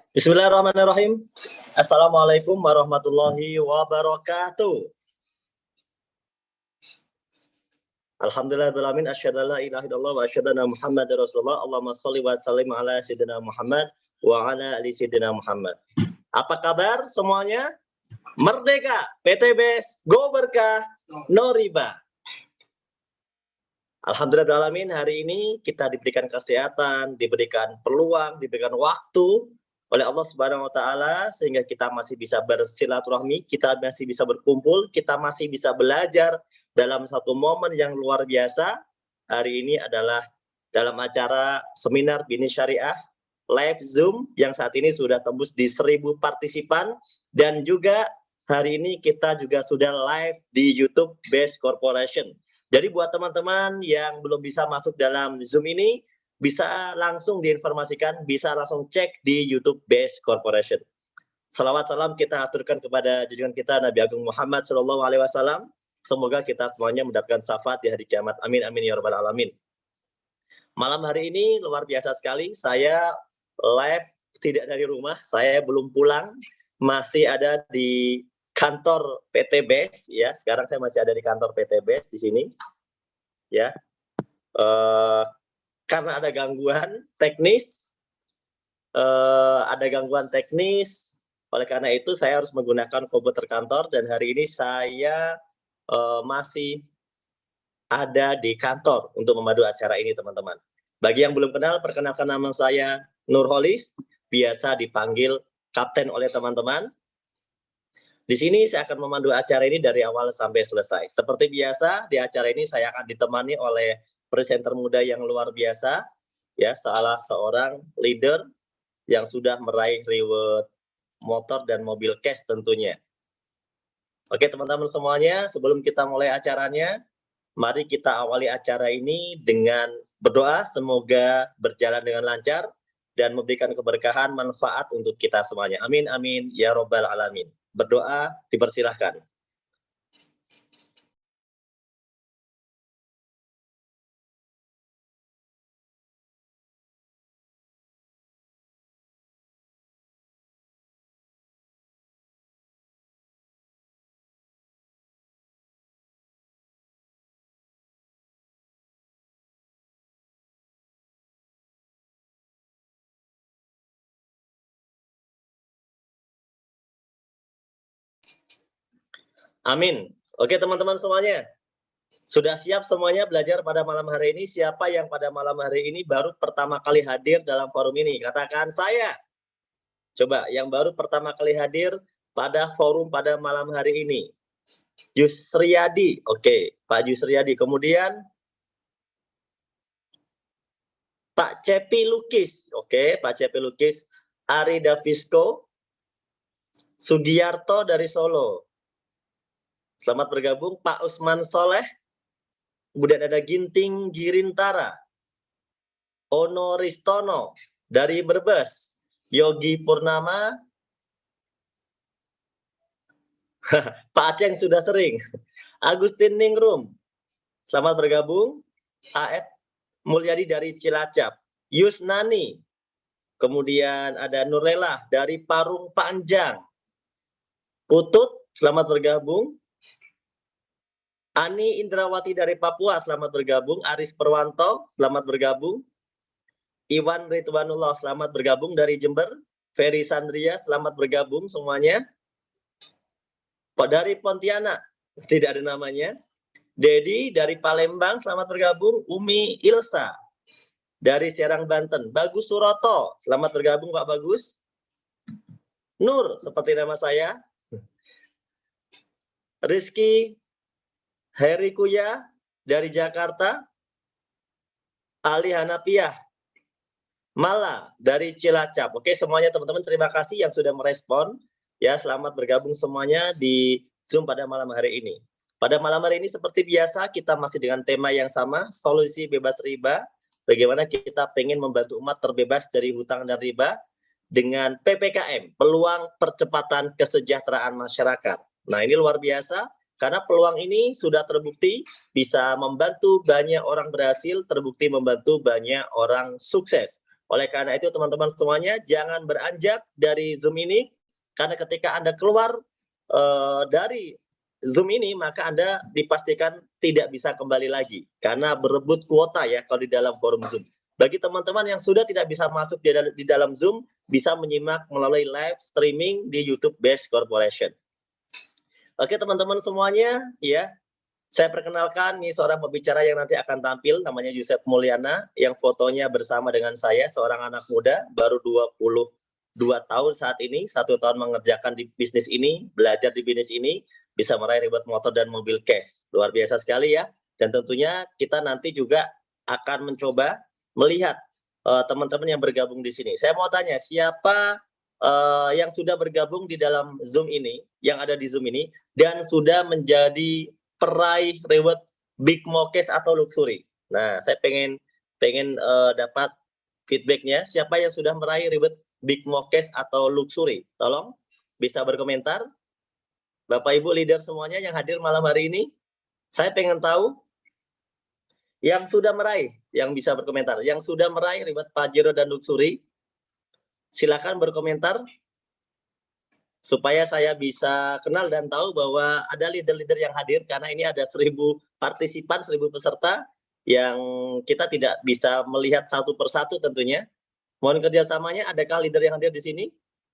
Bismillahirrahmanirrahim. Assalamualaikum warahmatullahi wabarakatuh. Alhamdulillahirrahmanirrahim. Asyhadu an la ilaha illallah wa asyhadu anna Muhammadar Rasulullah. Allahumma shalli wa sallim ala sayyidina Muhammad wa ala ali sayyidina Muhammad. Apa kabar semuanya? Merdeka, PTBS, Go Berkah, No Riba. Alhamdulillahirrahmanirrahim, hari ini kita diberikan kesehatan, diberikan peluang, diberikan waktu oleh Allah Subhanahu wa taala sehingga kita masih bisa bersilaturahmi, kita masih bisa berkumpul, kita masih bisa belajar dalam satu momen yang luar biasa. Hari ini adalah dalam acara seminar Bini Syariah live Zoom yang saat ini sudah tembus di 1000 partisipan, dan juga hari ini kita juga sudah live di YouTube Best Corporation. Jadi buat teman-teman yang belum bisa masuk dalam Zoom ini, bisa langsung diinformasikan, bisa langsung cek di YouTube Best Corporation. Salawat salam kita aturkan kepada junjungan kita Nabi Agung Muhammad SAW. Semoga kita semuanya mendapatkan syafaat di hari kiamat. Amin amin ya rabbal alamin. Malam hari ini luar biasa sekali. Saya live tidak dari rumah, saya belum pulang, masih ada di kantor PTBS ya. Sekarang saya masih ada di kantor PTBS di sini. Ya. Karena ada gangguan teknis, oleh karena itu saya harus menggunakan komputer kantor, dan hari ini saya masih ada di kantor untuk memandu acara ini, teman-teman. Bagi yang belum kenal, perkenalkan nama saya Nurholis, biasa dipanggil Kapten oleh teman-teman. Di sini saya akan memandu acara ini dari awal sampai selesai. Seperti biasa, di acara ini saya akan ditemani oleh presenter muda yang luar biasa, ya, salah seorang leader yang sudah meraih reward motor dan mobil cash tentunya. Oke teman-teman semuanya, sebelum kita mulai acaranya, mari kita awali acara ini dengan berdoa, semoga berjalan dengan lancar dan memberikan keberkahan manfaat untuk kita semuanya. Amin amin ya robbal alamin. Berdoa dipersilahkan. Amin. Oke teman-teman semuanya, sudah siap semuanya belajar pada malam hari ini? Siapa yang pada malam hari ini baru pertama kali hadir dalam forum ini? Katakan saya. Coba yang baru pertama kali hadir pada forum pada malam hari ini. Yusriyadi, oke, Pak Yusriyadi. Kemudian Pak Cepi Lukis, oke, Pak Cepi Lukis. Ari Davisco, Sugiarto dari Solo. Selamat bergabung. Pak Usman Soleh. Kemudian ada Ginting Girintara. Ono Ristono dari Brebes. Yogi Purnama. Pak Aceng sudah sering. Agustin Ningrum. Selamat bergabung. AF Mulyadi dari Cilacap. Yusnani. Kemudian ada Nurlela dari Parung Panjang. Putut, selamat bergabung. Ani Indrawati dari Papua, selamat bergabung. Aris Perwanto, selamat bergabung. Iwan Ridwanullah, selamat bergabung dari Jember. Ferry Sandria, selamat bergabung semuanya. Dari Pontianak, tidak ada namanya. Dedi dari Palembang, selamat bergabung. Umi Ilsa dari Serang, Banten. Bagus Suroto, selamat bergabung Pak Bagus. Nur, seperti nama saya. Rizky Heri Kuya dari Jakarta. Ali Hanapiah Mala dari Cilacap. Oke semuanya teman-teman, terima kasih yang sudah merespon. Ya, selamat bergabung semuanya di Zoom pada malam hari ini. Pada malam hari ini seperti biasa kita masih dengan tema yang sama, solusi bebas riba. Bagaimana kita pengen membantu umat terbebas dari hutang dan riba dengan PPKM, peluang percepatan kesejahteraan masyarakat. Nah ini luar biasa. Karena peluang ini sudah terbukti bisa membantu banyak orang berhasil, terbukti membantu banyak orang sukses. Oleh karena itu teman-teman semuanya jangan beranjak dari Zoom ini, karena ketika Anda keluar dari Zoom ini maka Anda dipastikan tidak bisa kembali lagi karena berebut kuota ya kalau di dalam forum Zoom. Bagi teman-teman yang sudah tidak bisa masuk di dalam Zoom, bisa menyimak melalui live streaming di YouTube Best Corporation. Oke teman-teman semuanya, ya, saya perkenalkan nih seorang pembicara yang nanti akan tampil, namanya Yusef Mulyana, yang fotonya bersama dengan saya, seorang anak muda, baru 22 tahun saat ini, 1 tahun mengerjakan di bisnis ini, belajar di bisnis ini, bisa meraih reward motor dan mobil cash. Luar biasa sekali ya. Dan tentunya kita nanti juga akan mencoba melihat teman-teman yang bergabung di sini. Saya mau tanya, siapa yang sudah bergabung di dalam Zoom ini, yang ada di Zoom ini, dan sudah menjadi peraih reward Big Mo Cash atau Luxury? Nah, saya pengen dapat feedbacknya. Siapa yang sudah meraih reward Big Mo Cash atau Luxury? Tolong bisa berkomentar. Bapak Ibu leader semuanya yang hadir malam hari ini, saya pengen tahu yang sudah meraih, yang bisa berkomentar, yang sudah meraih reward Pajero dan Luxury, silakan berkomentar supaya saya bisa kenal dan tahu bahwa ada leader-leader yang hadir, karena ini ada 1000 partisipan, 1000 peserta yang kita tidak bisa melihat satu persatu tentunya. Mohon kerjasamanya. Adakah leader yang hadir di sini?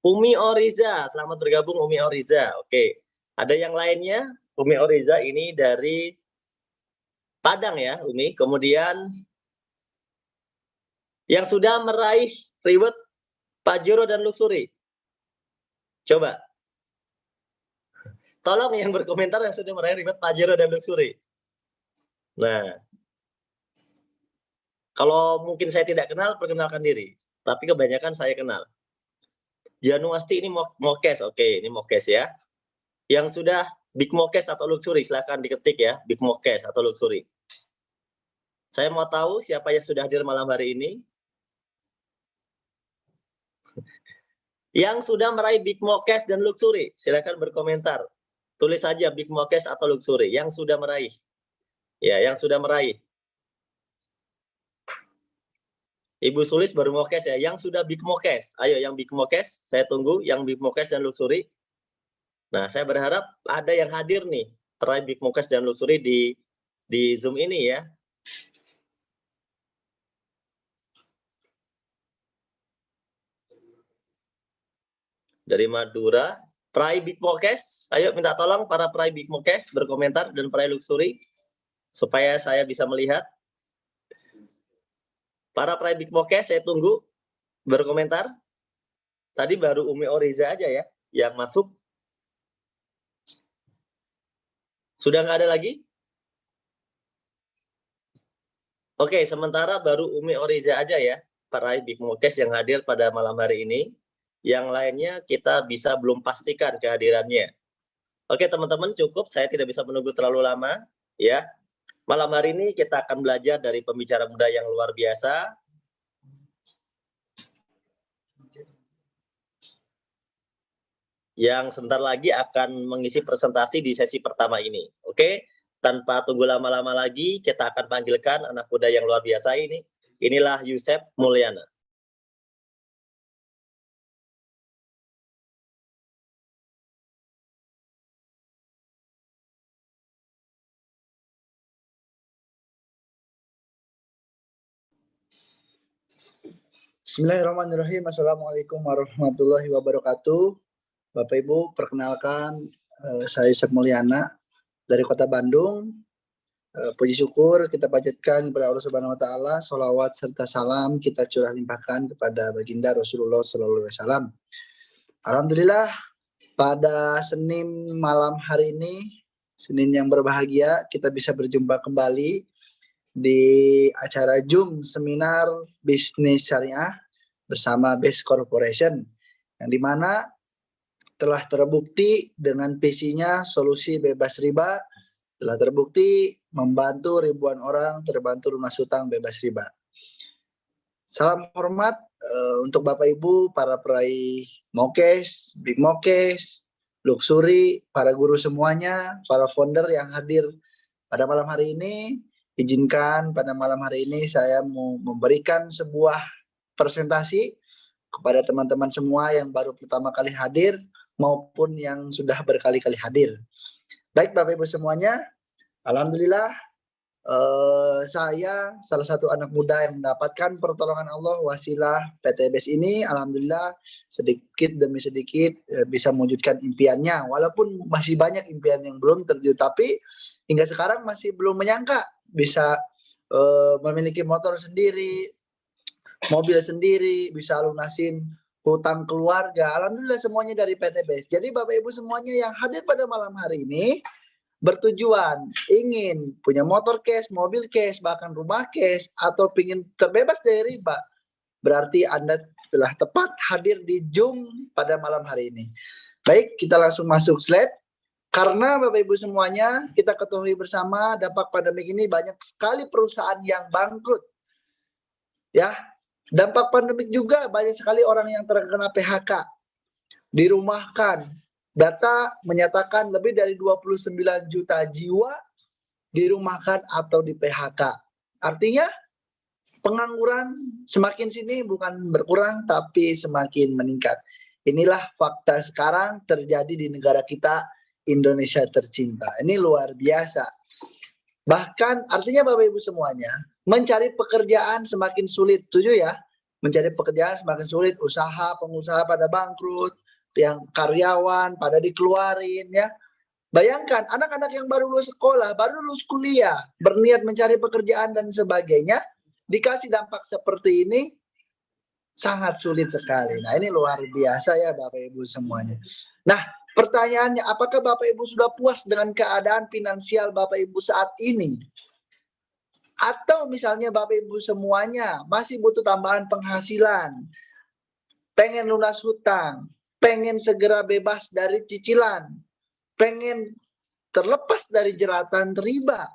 Umi Oriza, selamat bergabung Umi Oriza. Oke, ada yang lainnya? Umi Oriza ini dari Padang ya Umi. Kemudian yang sudah meraih reward Pajero dan Luxury, coba tolong yang berkomentar yang sudah meraih reward Pajero dan Luxury. Nah, kalau mungkin saya tidak kenal, perkenalkan diri. Tapi kebanyakan saya kenal. Januasti ini Mokes, oke, ini Mokes ya. Yang sudah Big Mokes atau Luxury, silahkan diketik ya, Big Mokes atau Luxury. Saya mau tahu siapa yang sudah hadir malam hari ini. Yang sudah meraih Big Mokes dan Luxury, silahkan berkomentar. Tulis saja Big Mokes atau Luxury, yang sudah meraih. Ya, yang sudah meraih. Ibu Sulis baru Mokes ya, yang sudah Big Mokes. Ayo yang Big Mokes, saya tunggu yang Big Mokes dan Luxury. Nah, saya berharap ada yang hadir nih, meraih Big Mokes dan Luxury di Zoom ini ya. Dari Madura, peraih Big Mokes, ayo minta tolong para peraih Big Mokes berkomentar dan peraih Luxury supaya saya bisa melihat. Para peraih Big Mokes saya tunggu berkomentar. Tadi baru Umi Oriza aja ya yang masuk. Sudah nggak ada lagi? Oke, sementara baru Umi Oriza aja ya peraih Big Mokes yang hadir pada malam hari ini. Yang lainnya kita bisa belum pastikan kehadirannya. Oke teman-teman, cukup, saya tidak bisa menunggu terlalu lama ya. Malam hari ini kita akan belajar dari pembicara muda yang luar biasa. Yang sebentar lagi akan mengisi presentasi di sesi pertama ini. Oke, tanpa tunggu lama-lama lagi, kita akan panggilkan anak muda yang luar biasa ini. Inilah Yusef Mulyana. Bismillahirrahmanirrahim. Assalamualaikum warahmatullahi wabarakatuh. Bapak Ibu, perkenalkan saya Yusef Mulyana dari Kota Bandung. Puji syukur kita panjatkan kepada Allah Subhanahu wa taala, sholawat serta salam kita curah limpahkan kepada baginda Rasulullah sallallahu alaihi wasallam. Alhamdulillah pada Senin malam hari ini, Senin yang berbahagia, kita bisa berjumpa kembali di acara Zoom seminar bisnis syariah bersama Best Corporation, yang dimana telah terbukti dengan visinya solusi bebas riba, telah terbukti membantu ribuan orang terbantu lunas hutang bebas riba. Salam hormat untuk Bapak Ibu, para peraih Mokes, Big Mokes, Luxury, para guru semuanya, para founder yang hadir pada malam hari ini. Izinkan pada malam hari ini saya mau memberikan sebuah presentasi kepada teman-teman semua yang baru pertama kali hadir maupun yang sudah berkali-kali hadir. Baik Bapak Ibu semuanya, alhamdulillah saya salah satu anak muda yang mendapatkan pertolongan Allah wasilah PTBS ini. Alhamdulillah sedikit demi sedikit bisa mewujudkan impiannya. Walaupun masih banyak impian yang belum terwujud, tapi hingga sekarang masih belum menyangka bisa memiliki motor sendiri, mobil sendiri, bisa lunasin hutang keluarga. Alhamdulillah semuanya dari PTBS. Jadi Bapak Ibu semuanya yang hadir pada malam hari ini bertujuan ingin punya motor cash, mobil cash, bahkan rumah cash, atau ingin terbebas dari riba, berarti Anda telah tepat hadir di Zoom pada malam hari ini. Baik, kita langsung masuk slide. Karena Bapak Ibu semuanya, kita ketahui bersama dampak pandemi ini banyak sekali perusahaan yang bangkrut. Ya, dampak pandemi juga banyak sekali orang yang terkena PHK, dirumahkan. Data menyatakan lebih dari 29 juta jiwa dirumahkan atau di PHK. Artinya pengangguran semakin sini bukan berkurang tapi semakin meningkat. Inilah fakta sekarang terjadi di negara kita, Indonesia tercinta. Ini luar biasa. Bahkan artinya Bapak Ibu semuanya, mencari pekerjaan semakin sulit. Setuju ya? Mencari pekerjaan semakin sulit, usaha, pengusaha pada bangkrut, yang karyawan pada dikeluarin ya. Bayangkan anak-anak yang baru lulus sekolah, baru lulus kuliah, berniat mencari pekerjaan dan sebagainya, dikasih dampak seperti ini, sangat sulit sekali. Nah ini luar biasa ya Bapak Ibu semuanya. Nah pertanyaannya, apakah Bapak Ibu sudah puas dengan keadaan finansial Bapak Ibu saat ini? Atau misalnya Bapak Ibu semuanya masih butuh tambahan penghasilan, pengen lunas hutang, pengen segera bebas dari cicilan, pengen terlepas dari jeratan riba.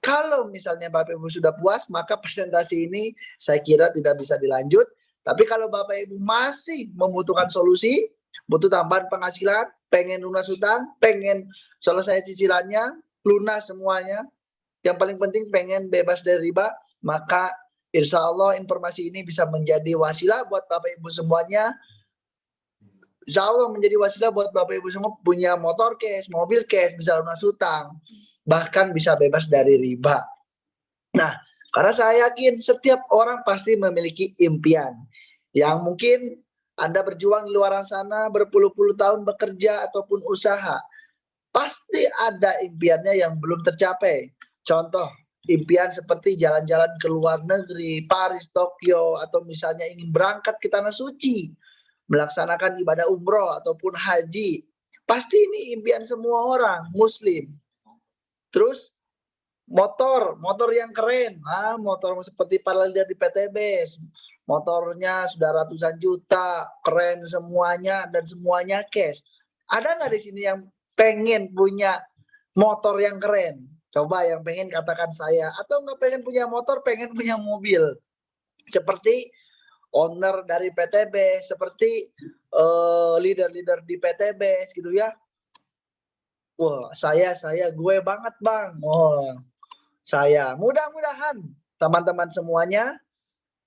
Kalau misalnya Bapak Ibu sudah puas, maka presentasi ini saya kira tidak bisa dilanjut. Tapi kalau Bapak Ibu masih membutuhkan solusi, butuh tambahan penghasilan, pengen lunas hutang, pengen selesai cicilannya, lunas semuanya, yang paling penting pengen bebas dari riba, maka insya Allah informasi ini bisa menjadi wasilah buat Bapak Ibu semuanya. Insya Allah menjadi wasilah buat Bapak Ibu semua punya motor cash, mobil cash, bisa lunas hutang, bahkan bisa bebas dari riba. Nah, karena saya yakin setiap orang pasti memiliki impian yang mungkin Anda berjuang di luar sana berpuluh-puluh tahun bekerja ataupun usaha, pasti ada impiannya yang belum tercapai. Contoh, impian seperti jalan-jalan ke luar negeri, Paris, Tokyo, atau misalnya ingin berangkat ke tanah suci, melaksanakan ibadah umroh ataupun haji. Pasti ini impian semua orang muslim. Terus motor yang keren, motor seperti para leader di PTBS, motornya sudah ratusan juta, keren semuanya dan semuanya cash. Ada nggak di sini yang pengen punya motor yang keren? Coba yang pengen katakan saya. Atau nggak pengen punya motor, pengen punya mobil. Seperti owner dari PTB, seperti leader-leader di PTB gitu ya. Wah, gue banget Bang. Oh, saya. Mudah-mudahan teman-teman semuanya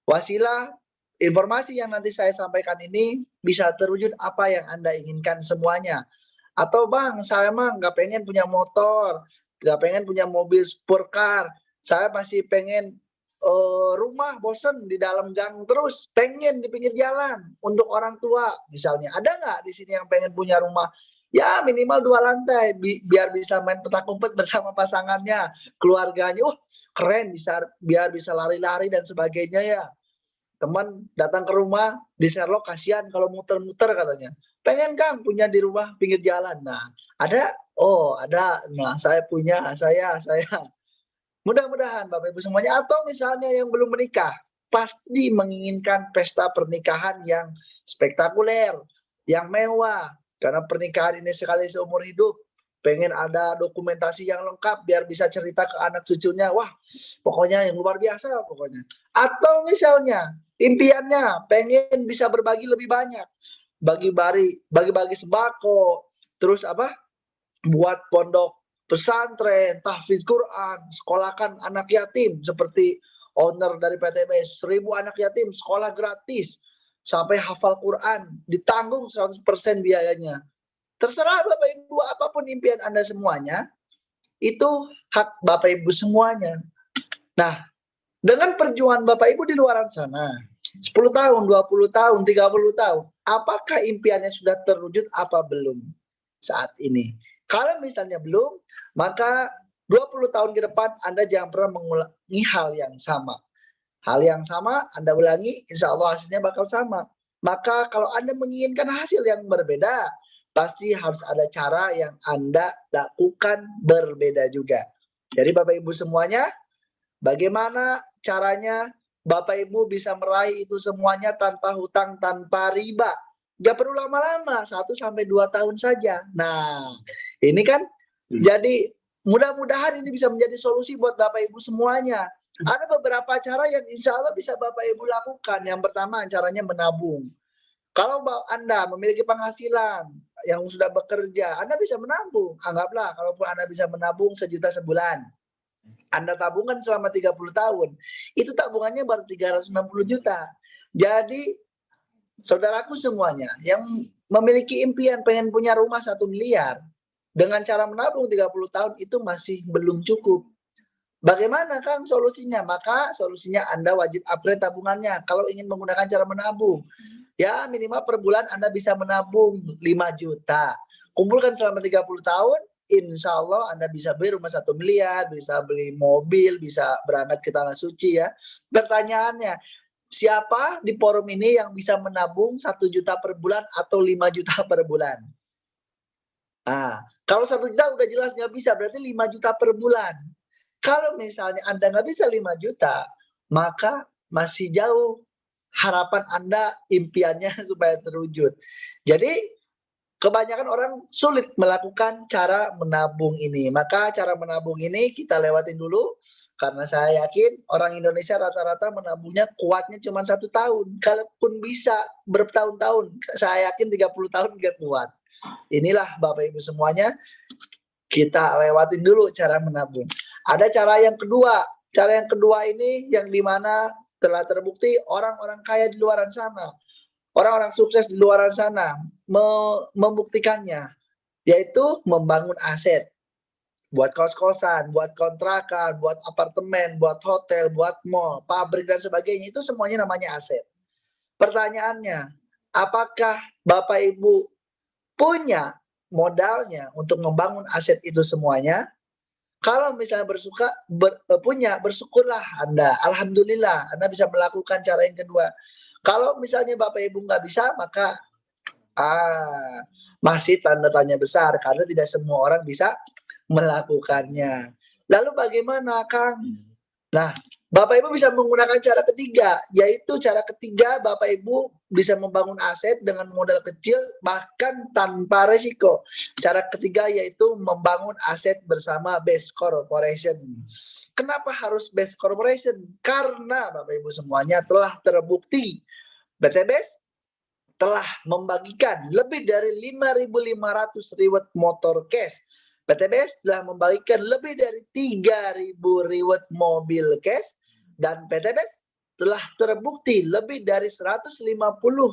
wasilah informasi yang nanti saya sampaikan ini bisa terwujud apa yang Anda inginkan semuanya. Atau Bang, saya mah nggak pengen punya motor, nggak pengen punya mobil supercar, saya masih pengen rumah, bosen di dalam gang terus, pengen di pinggir jalan untuk orang tua misalnya. Ada nggak di sini yang pengen punya rumah ya minimal 2 lantai biar bisa main petak umpet bersama pasangannya, keluarganya, keren, biar bisa lari-lari dan sebagainya ya. Teman datang ke rumah di Sherlock, kasihan kalau muter-muter katanya, pengen Kang punya di rumah pinggir jalan. Nah ada, nah saya punya, saya mudah-mudahan Bapak Ibu semuanya, atau misalnya yang belum menikah, pasti menginginkan pesta pernikahan yang spektakuler, yang mewah. Karena pernikahan ini sekali seumur hidup, pengen ada dokumentasi yang lengkap biar bisa cerita ke anak cucunya. Wah, pokoknya yang luar biasa pokoknya. Atau misalnya impiannya pengen bisa berbagi lebih banyak, bagi-bagi sembako, terus buat pondok pesantren, tahfidz Quran, sekolahkan anak yatim seperti owner dari PTBS, 1.000 anak yatim, sekolah gratis, sampai hafal Quran, ditanggung 100% biayanya. Terserah Bapak Ibu, apapun impian Anda semuanya, itu hak Bapak Ibu semuanya. Nah, dengan perjuangan Bapak Ibu di luar sana, 10 tahun, 20 tahun, 30 tahun, apakah impiannya sudah terwujud apa belum saat ini? Kalau misalnya belum, maka 20 tahun ke depan Anda jangan pernah mengulangi hal yang sama. Hal yang sama Anda ulangi, insya Allah hasilnya bakal sama. Maka kalau Anda menginginkan hasil yang berbeda, pasti harus ada cara yang Anda lakukan berbeda juga. Jadi Bapak Ibu semuanya, bagaimana caranya Bapak Ibu bisa meraih itu semuanya tanpa hutang, tanpa riba? Gak perlu lama-lama, 1-2 tahun saja. Nah, ini kan jadi mudah-mudahan ini bisa menjadi solusi buat Bapak Ibu semuanya. Ada beberapa cara yang insya Allah bisa Bapak Ibu lakukan. Yang pertama caranya menabung. Kalau Anda memiliki penghasilan yang sudah bekerja, Anda bisa menabung. Anggaplah kalaupun Anda bisa menabung 1 juta sebulan. Anda tabungan selama 30 tahun. Itu tabungannya baru 360 juta. Jadi saudaraku semuanya yang memiliki impian pengen punya rumah 1 miliar, dengan cara menabung 30 tahun itu masih belum cukup. Bagaimana Kang solusinya? Maka solusinya Anda wajib upgrade tabungannya kalau ingin menggunakan cara menabung. Ya minimal per bulan Anda bisa menabung 5 juta. Kumpulkan selama 30 tahun, insya Allah Anda bisa beli rumah 1 miliar, bisa beli mobil, bisa berangkat ke Tanah Suci ya. Pertanyaannya, siapa di forum ini yang bisa menabung 1 juta per bulan atau 5 juta per bulan? Nah, kalau 1 juta udah jelas nggak bisa, berarti 5 juta per bulan. Kalau misalnya Anda nggak bisa 5 juta, maka masih jauh harapan Anda impiannya supaya terwujud. Jadi kebanyakan orang sulit melakukan cara menabung ini. Maka cara menabung ini kita lewatin dulu. Karena saya yakin orang Indonesia rata-rata menabungnya kuatnya cuma 1 tahun. Kalaupun bisa bertahun-tahun, saya yakin 30 tahun nggak kuat. Inilah Bapak Ibu semuanya, kita lewatin dulu cara menabung. Ada cara yang kedua. Cara yang kedua ini yang dimana telah terbukti orang-orang kaya di luar sana, orang-orang sukses di luar sana membuktikannya, yaitu membangun aset. Buat kos-kosan, buat kontrakan, buat apartemen, buat hotel, buat mall, pabrik dan sebagainya, itu semuanya namanya aset. Pertanyaannya, apakah Bapak Ibu punya modalnya untuk membangun aset itu semuanya? Kalau misalnya bersyukurlah Anda. Alhamdulillah, Anda bisa melakukan cara yang kedua. Kalau misalnya Bapak Ibu nggak bisa, maka masih tanda tanya besar karena tidak semua orang bisa melakukannya. Lalu bagaimana, Kang? Nah, Bapak Ibu bisa menggunakan cara ketiga, yaitu cara ketiga Bapak Ibu bisa membangun aset dengan modal kecil bahkan tanpa resiko. Cara ketiga yaitu membangun aset bersama Best Corporation. Kenapa harus Best Corporation? Karena Bapak Ibu semuanya telah terbukti PTBS telah membagikan lebih dari 5.500 reward motor cash. PTBS telah membagikan lebih dari 3.000 reward mobil cash. Dan PTBS telah terbukti lebih dari 150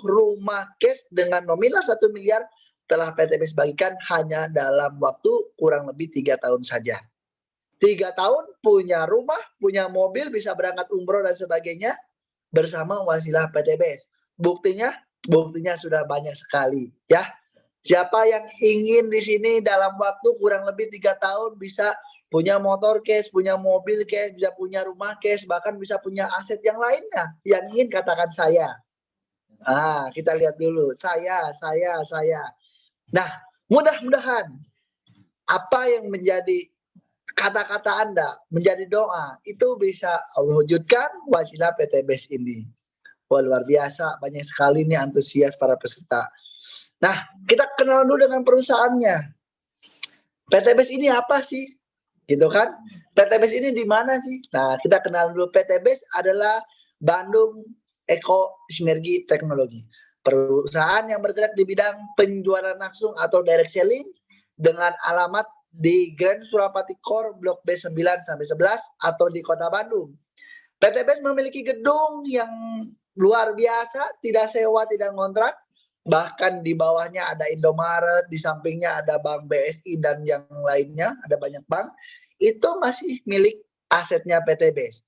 rumah cash dengan nominal 1 miliar telah PTBS bagikan hanya dalam waktu kurang lebih 3 tahun saja. 3 tahun punya rumah, punya mobil, bisa berangkat umroh dan sebagainya bersama wasilah PTBS. Buktinya sudah banyak sekali ya. Siapa yang ingin di sini dalam waktu kurang lebih 3 tahun bisa punya motor cash, punya mobil cash, bisa punya rumah cash, bahkan bisa punya aset yang lainnya. Yang ingin katakan saya. Kita lihat dulu. Saya. Nah, mudah-mudahan apa yang menjadi kata-kata Anda, menjadi doa, itu bisa Allah wujudkan wasilah PTBS ini. Wah, luar biasa, banyak sekali nih antusias para peserta. Nah, kita kenal dulu dengan perusahaannya. PTBS ini apa sih? Gitu kan? PTBS ini di mana sih? Nah, kita kenal dulu. PTBS adalah Bandung Eko Sinergi Teknologi. Perusahaan yang bergerak di bidang penjualan langsung atau direct selling dengan alamat di Grand Surapati Core Blok B9 sampai 11 atau di Kota Bandung. PTBS memiliki gedung yang luar biasa, tidak sewa, tidak ngontrak. Bahkan di bawahnya ada Indomaret, di sampingnya ada Bank BSI dan yang lainnya, ada banyak bank. Itu masih milik asetnya PTBS.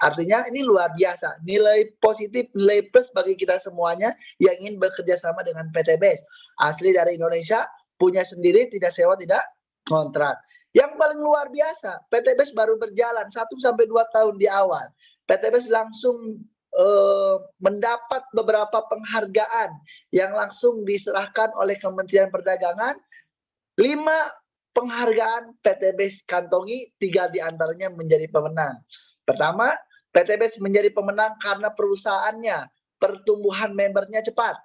Artinya ini luar biasa, nilai positif, nilai plus bagi kita semuanya yang ingin bekerja sama dengan PTBS. Asli dari Indonesia, punya sendiri, tidak sewa, tidak kontrak. Yang paling luar biasa, PTBS baru berjalan 1-2 tahun di awal. PTBS langsung mendapat beberapa penghargaan yang langsung diserahkan oleh Kementerian Perdagangan. 5 penghargaan PTBS kantongi, 3 diantaranya menjadi pemenang. Pertama, PTBS menjadi pemenang karena perusahaannya, pertumbuhan membernya cepat.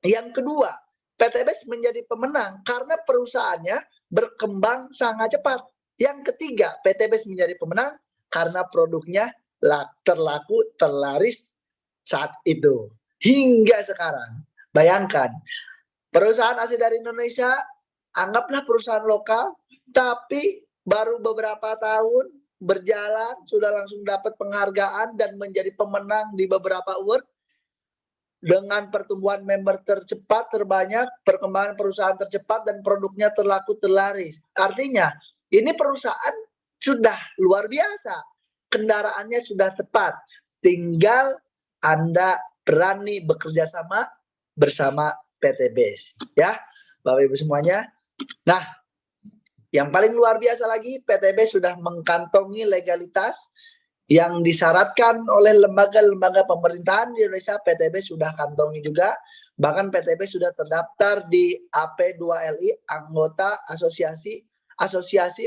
Yang kedua, PTBS menjadi pemenang karena perusahaannya berkembang sangat cepat. Yang ketiga, PTBS menjadi pemenang karena produknya terlaku, terlaris saat itu. Hingga sekarang. Bayangkan, perusahaan asli dari Indonesia, anggaplah perusahaan lokal, tapi baru beberapa tahun berjalan, sudah langsung dapat penghargaan dan menjadi pemenang di beberapa award. Dengan pertumbuhan member tercepat, terbanyak, perkembangan perusahaan tercepat, dan produknya terlaku, terlaris. Artinya, ini perusahaan sudah luar biasa. Kendaraannya sudah tepat. Tinggal Anda berani bekerja sama bersama PTBS. Ya, Bapak Ibu semuanya. Nah, yang paling luar biasa lagi, PTBS sudah mengkantongi legalitas yang disyaratkan oleh lembaga-lembaga pemerintahan di Indonesia. PTBS sudah kantongi juga. Bahkan PTBS sudah terdaftar di AP2LI, anggota Asosiasi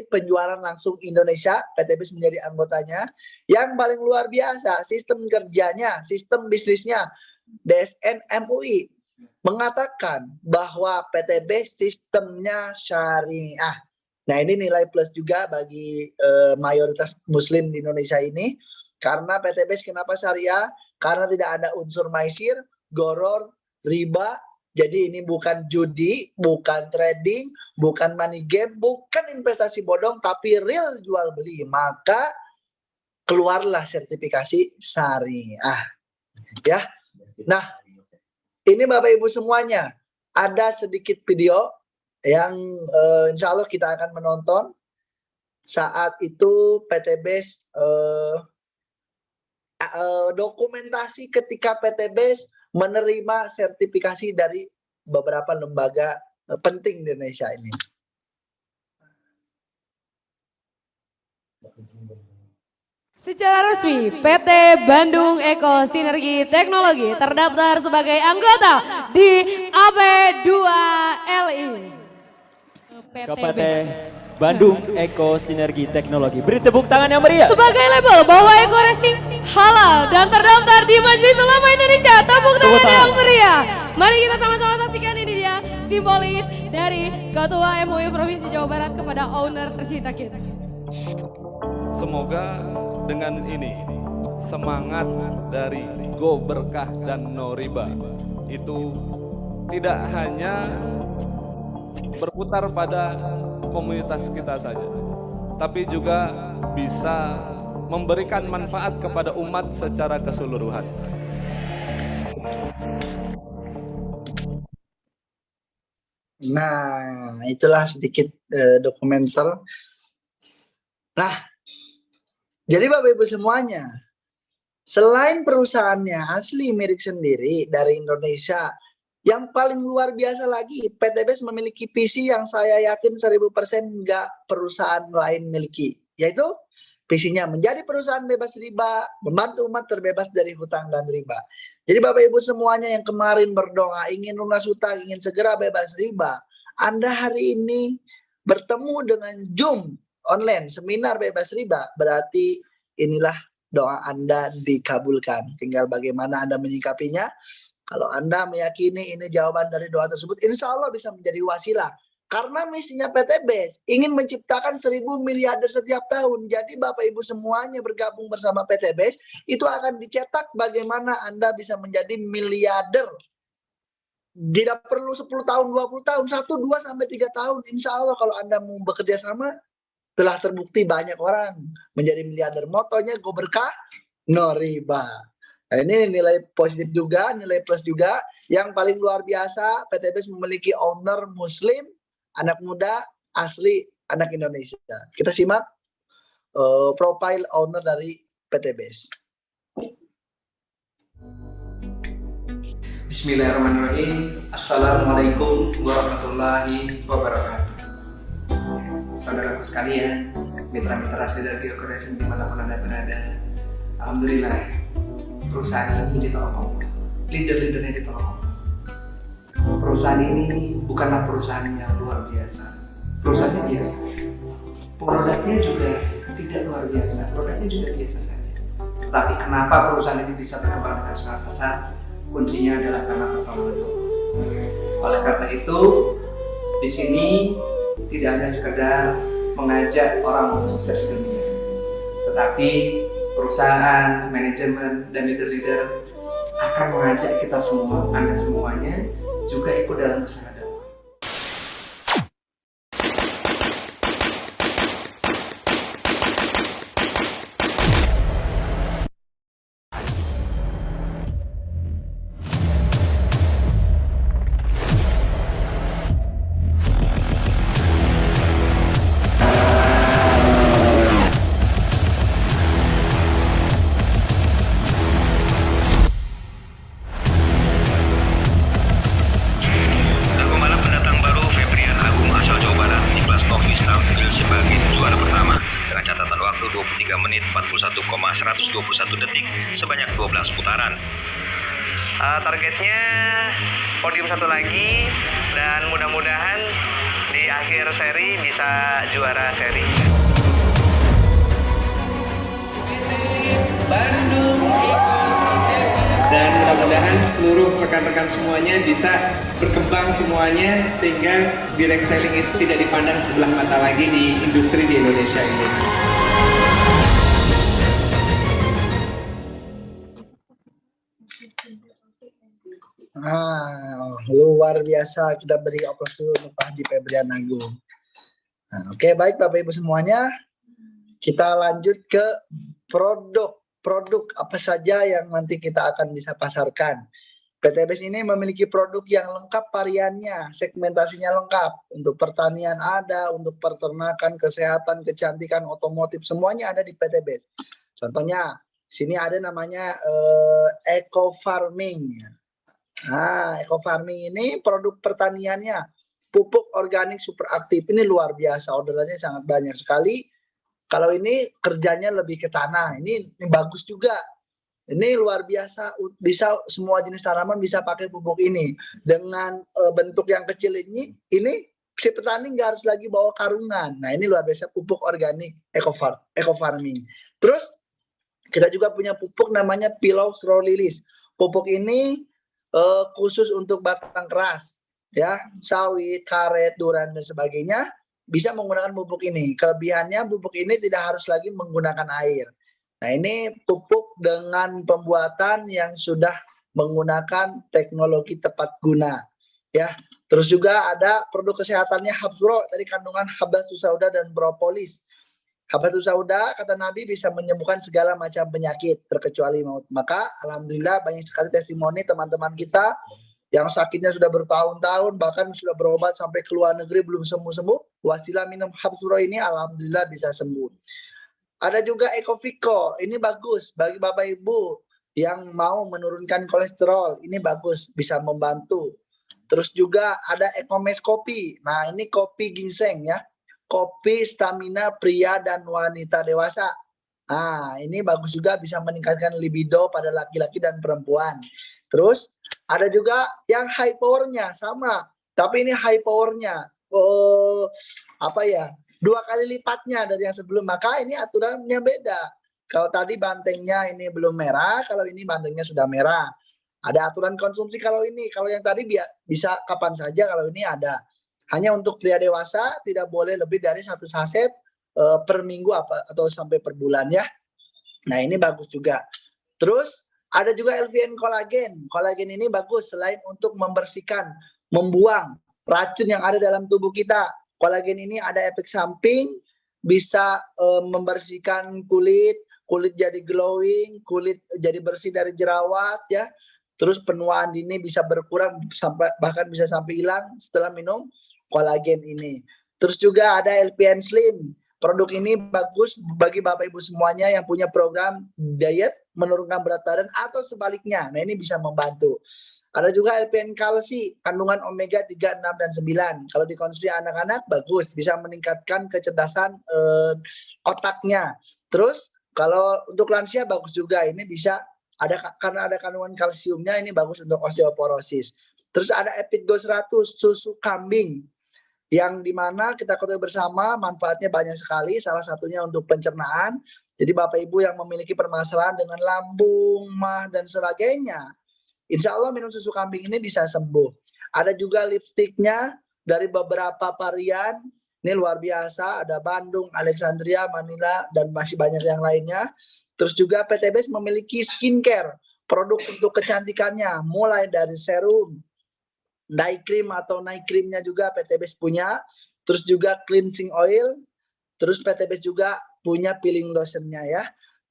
Penjualan Langsung Indonesia. PTBS menjadi anggotanya. Yang paling luar biasa, sistem kerjanya, sistem bisnisnya, DSN MUI mengatakan bahwa PTBS sistemnya syariah. Nah, ini nilai plus juga bagi mayoritas muslim di Indonesia ini. Karena PTBS kenapa syariah? Karena tidak ada unsur maisir, goror, riba. Jadi ini bukan judi, bukan trading, bukan money game, bukan investasi bodong, tapi real jual beli. Maka keluarlah sertifikasi syariah. Ya. Nah, ini Bapak Ibu semuanya, ada sedikit video yang insya Allah kita akan menonton saat itu PTBS dokumentasi ketika PTBS menerima sertifikasi dari beberapa lembaga penting di Indonesia ini. Secara resmi, PT Bandung Eko Sinergi Teknologi terdaftar sebagai anggota di AP2LI. PT Bandung Eko Sinergi Teknologi. Beri tepuk tangan yang meriah. Sebagai label bahwa Eko Racing halal dan terdaftar di Majelis Ulama Indonesia. Tepuk tangan yang meriah. Mari kita sama-sama saksikan, ini dia simbolis dari Ketua MUI Provinsi Jawa Barat kepada owner tercinta kita. Semoga dengan ini semangat dari Go Berkah dan No Riba itu tidak hanya berputar pada komunitas kita saja, tapi juga bisa memberikan manfaat kepada umat secara keseluruhan. Nah, itulah sedikit dokumenter. Nah, jadi Bapak Ibu semuanya, selain perusahaannya asli milik sendiri dari Indonesia, yang paling luar biasa lagi, PTBS memiliki visi yang saya yakin 1000% nggak perusahaan lain miliki, yaitu visinya menjadi perusahaan bebas riba, membantu umat terbebas dari hutang dan riba. Jadi Bapak Ibu semuanya yang kemarin berdoa ingin lunas hutang, ingin segera bebas riba, Anda hari ini bertemu dengan Zoom online, seminar bebas riba, berarti inilah doa Anda dikabulkan. Tinggal bagaimana Anda menyikapinya. Kalau Anda meyakini ini jawaban dari doa tersebut, insya Allah bisa menjadi wasilah. Karena misinya PTBS ingin menciptakan 1000 miliarder setiap tahun. Jadi Bapak Ibu semuanya bergabung bersama PTBS, itu akan dicetak bagaimana Anda bisa menjadi miliarder. Tidak perlu 10 tahun, 20 tahun, 1, 2, sampai 3 tahun. Insya Allah kalau Anda mau bekerja sama, telah terbukti banyak orang menjadi miliarder. Motonya Go Berkah, no riba. Nah, ini nilai positif juga, nilai plus juga. Yang paling luar biasa, PTBS memiliki owner Muslim, anak muda, asli anak Indonesia. Kita simak profile owner dari PTBS. Bismillahirrahmanirrahim. Assalamualaikum warahmatullahi wabarakatuh. Saudaraku sekalian, mitra-mitra Sidarki Corporation dimanapun Anda berada, alhamdulillah perusahaan ini ditolong Allah, leader-leadernya ditolong Allah. Perusahaan ini bukanlah perusahaan yang luar biasa, perusahaannya biasa. Produknya juga tidak luar biasa, produknya juga biasa saja. Tapi kenapa perusahaan ini bisa berkembang dengan sangat pesat? Kuncinya adalah karena pertolongan Allah. Oleh karena itu, di sini tidak hanya sekedar mengajak orang untuk sukses di dunia, tetapi perusahaan, manajemen, dan leader-leader akan mengajak kita semua, Anda semuanya juga ikut dalam usaha dakwah. catatan waktu 23 menit 41,121 detik sebanyak 12 putaran. Targetnya podium satu lagi dan mudah-mudahan di akhir seri bisa juara seri. Dan mudah-mudahan seluruh rekan-rekan semuanya bisa berkembang semuanya sehingga direct selling itu tidak dipandang sebelah mata lagi di industri di Indonesia ini. Luar biasa, kita beri aplaus dulu untuk Pak Haji Febrian Agung. Oke, baik Bapak Ibu semuanya, kita lanjut ke produk apa saja yang nanti kita akan bisa pasarkan. PTBS ini memiliki produk yang lengkap variannya, segmentasinya lengkap. Untuk pertanian ada, untuk peternakan, kesehatan, kecantikan, otomotif, semuanya ada di PTBS. Contohnya, sini ada namanya eco farming. Eco farming ini produk pertaniannya, pupuk organik super aktif. Ini luar biasa, orderannya sangat banyak sekali. Kalau ini kerjanya lebih ke tanah, ini bagus juga. Ini luar biasa, bisa semua jenis tanaman bisa pakai pupuk ini. Dengan bentuk yang kecil ini si petani nggak harus lagi bawa karungan. Nah ini luar biasa, pupuk organik eco farming. Terus kita juga punya pupuk namanya Pillow Straw Lilies. Pupuk ini khusus untuk batang keras, ya, sawit, karet, duran dan sebagainya. Bisa menggunakan pupuk ini. Kelebihannya pupuk ini tidak harus lagi menggunakan air. Nah ini pupuk dengan pembuatan yang sudah menggunakan teknologi tepat guna. Ya, terus juga ada produk kesehatannya Habsuro dari kandungan Habbatus Sauda dan propolis. Habbatus Sauda kata Nabi bisa menyembuhkan segala macam penyakit terkecuali maut. Maka alhamdulillah banyak sekali testimoni teman-teman kita yang sakitnya sudah bertahun-tahun, bahkan sudah berobat sampai ke luar negeri belum sembuh-sembuh, wasilah minum Habsuro ini alhamdulillah bisa sembuh. Ada juga Ecovico, ini bagus bagi Bapak Ibu yang mau menurunkan kolesterol, ini bagus, bisa membantu. Terus juga ada Ecomes Kopi, nah ini kopi ginseng ya, kopi stamina pria dan wanita dewasa. Nah ini bagus juga, bisa meningkatkan libido pada laki-laki dan perempuan. Terus ada juga yang high powernya sama, tapi ini high powernya 2 kali lipatnya dari yang sebelum. Maka ini aturannya beda. Kalau tadi bantengnya ini belum merah, kalau ini bantengnya sudah merah. Ada aturan konsumsi kalau ini. Kalau yang tadi bisa kapan saja, kalau ini ada. Hanya untuk pria dewasa tidak boleh lebih dari 1 saset per minggu atau sampai per bulan ya. Nah ini bagus juga. Terus ada juga LVN kolagen. Kolagen ini bagus selain untuk membersihkan, membuang racun yang ada dalam tubuh kita. Kolagen ini ada efek samping, bisa membersihkan kulit, kulit jadi glowing, kulit jadi bersih dari jerawat ya. Terus penuaan dini bisa berkurang sampai bahkan bisa sampai hilang setelah minum kolagen ini. Terus juga ada LPN Slim. Produk ini bagus bagi Bapak Ibu semuanya yang punya program diet menurunkan berat badan atau sebaliknya. Nah, ini bisa membantu. Ada juga LPN Kalsi, kandungan omega 3, 6, dan 9. Kalau dikonsumsi anak-anak bagus, bisa meningkatkan kecerdasan otaknya. Terus kalau untuk lansia bagus juga, ini bisa karena ada kandungan kalsiumnya, ini bagus untuk osteoporosis. Terus ada Epidgo 100, susu kambing, yang dimana kita ketahui bersama manfaatnya banyak sekali, salah satunya untuk pencernaan. Jadi Bapak Ibu yang memiliki permasalahan dengan lambung, mah, dan sebagainya, insya Allah minum susu kambing ini bisa sembuh. Ada juga lipstiknya dari beberapa varian, ini luar biasa, ada Bandung, Alexandria, Manila, dan masih banyak yang lainnya. Terus juga PTBS memiliki skincare, produk untuk kecantikannya, mulai dari serum, night cream atau night creamnya juga PTBS punya, terus juga cleansing oil, terus PTBS juga punya peeling lotionnya ya.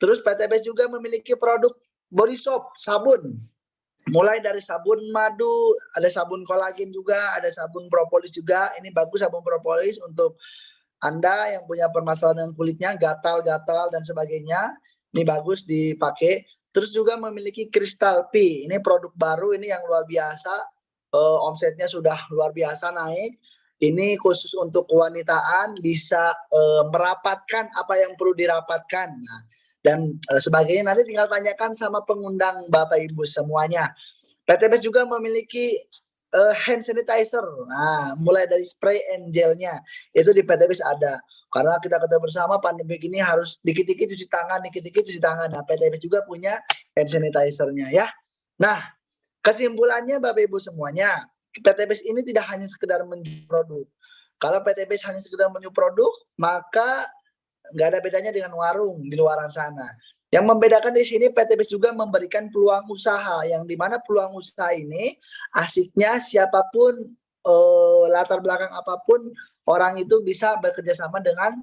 Terus PTBS juga memiliki produk body soap, sabun, mulai dari sabun madu, ada sabun kolagen juga, ada sabun propolis juga. Ini bagus sabun propolis untuk Anda yang punya permasalahan dengan kulitnya, gatal-gatal dan sebagainya. Ini bagus dipakai. Terus juga memiliki Crystal P. Ini produk baru, ini yang luar biasa. Omsetnya sudah luar biasa naik. Ini khusus untuk kewanitaan, bisa merapatkan apa yang perlu dirapatkan. Nah, dan sebagainya nanti tinggal tanyakan sama pengundang Bapak Ibu semuanya. PTBS juga memiliki hand sanitizer. Nah, mulai dari spray and gelnya itu di PTBS ada. Karena kita ketahui bersama pandemi ini harus dikit-dikit cuci tangan, dikit-dikit cuci tangan. Nah, PTBS juga punya hand sanitizer-nya ya. Nah, kesimpulannya Bapak Ibu semuanya, PTBS ini tidak hanya sekedar menjual produk. Kalau PTBS hanya sekedar menjual produk, maka nggak ada bedanya dengan warung di luar sana. Yang membedakan di sini PTBS juga memberikan peluang usaha, yang dimana peluang usaha ini asiknya siapapun, latar belakang apapun, orang itu bisa bekerja sama dengan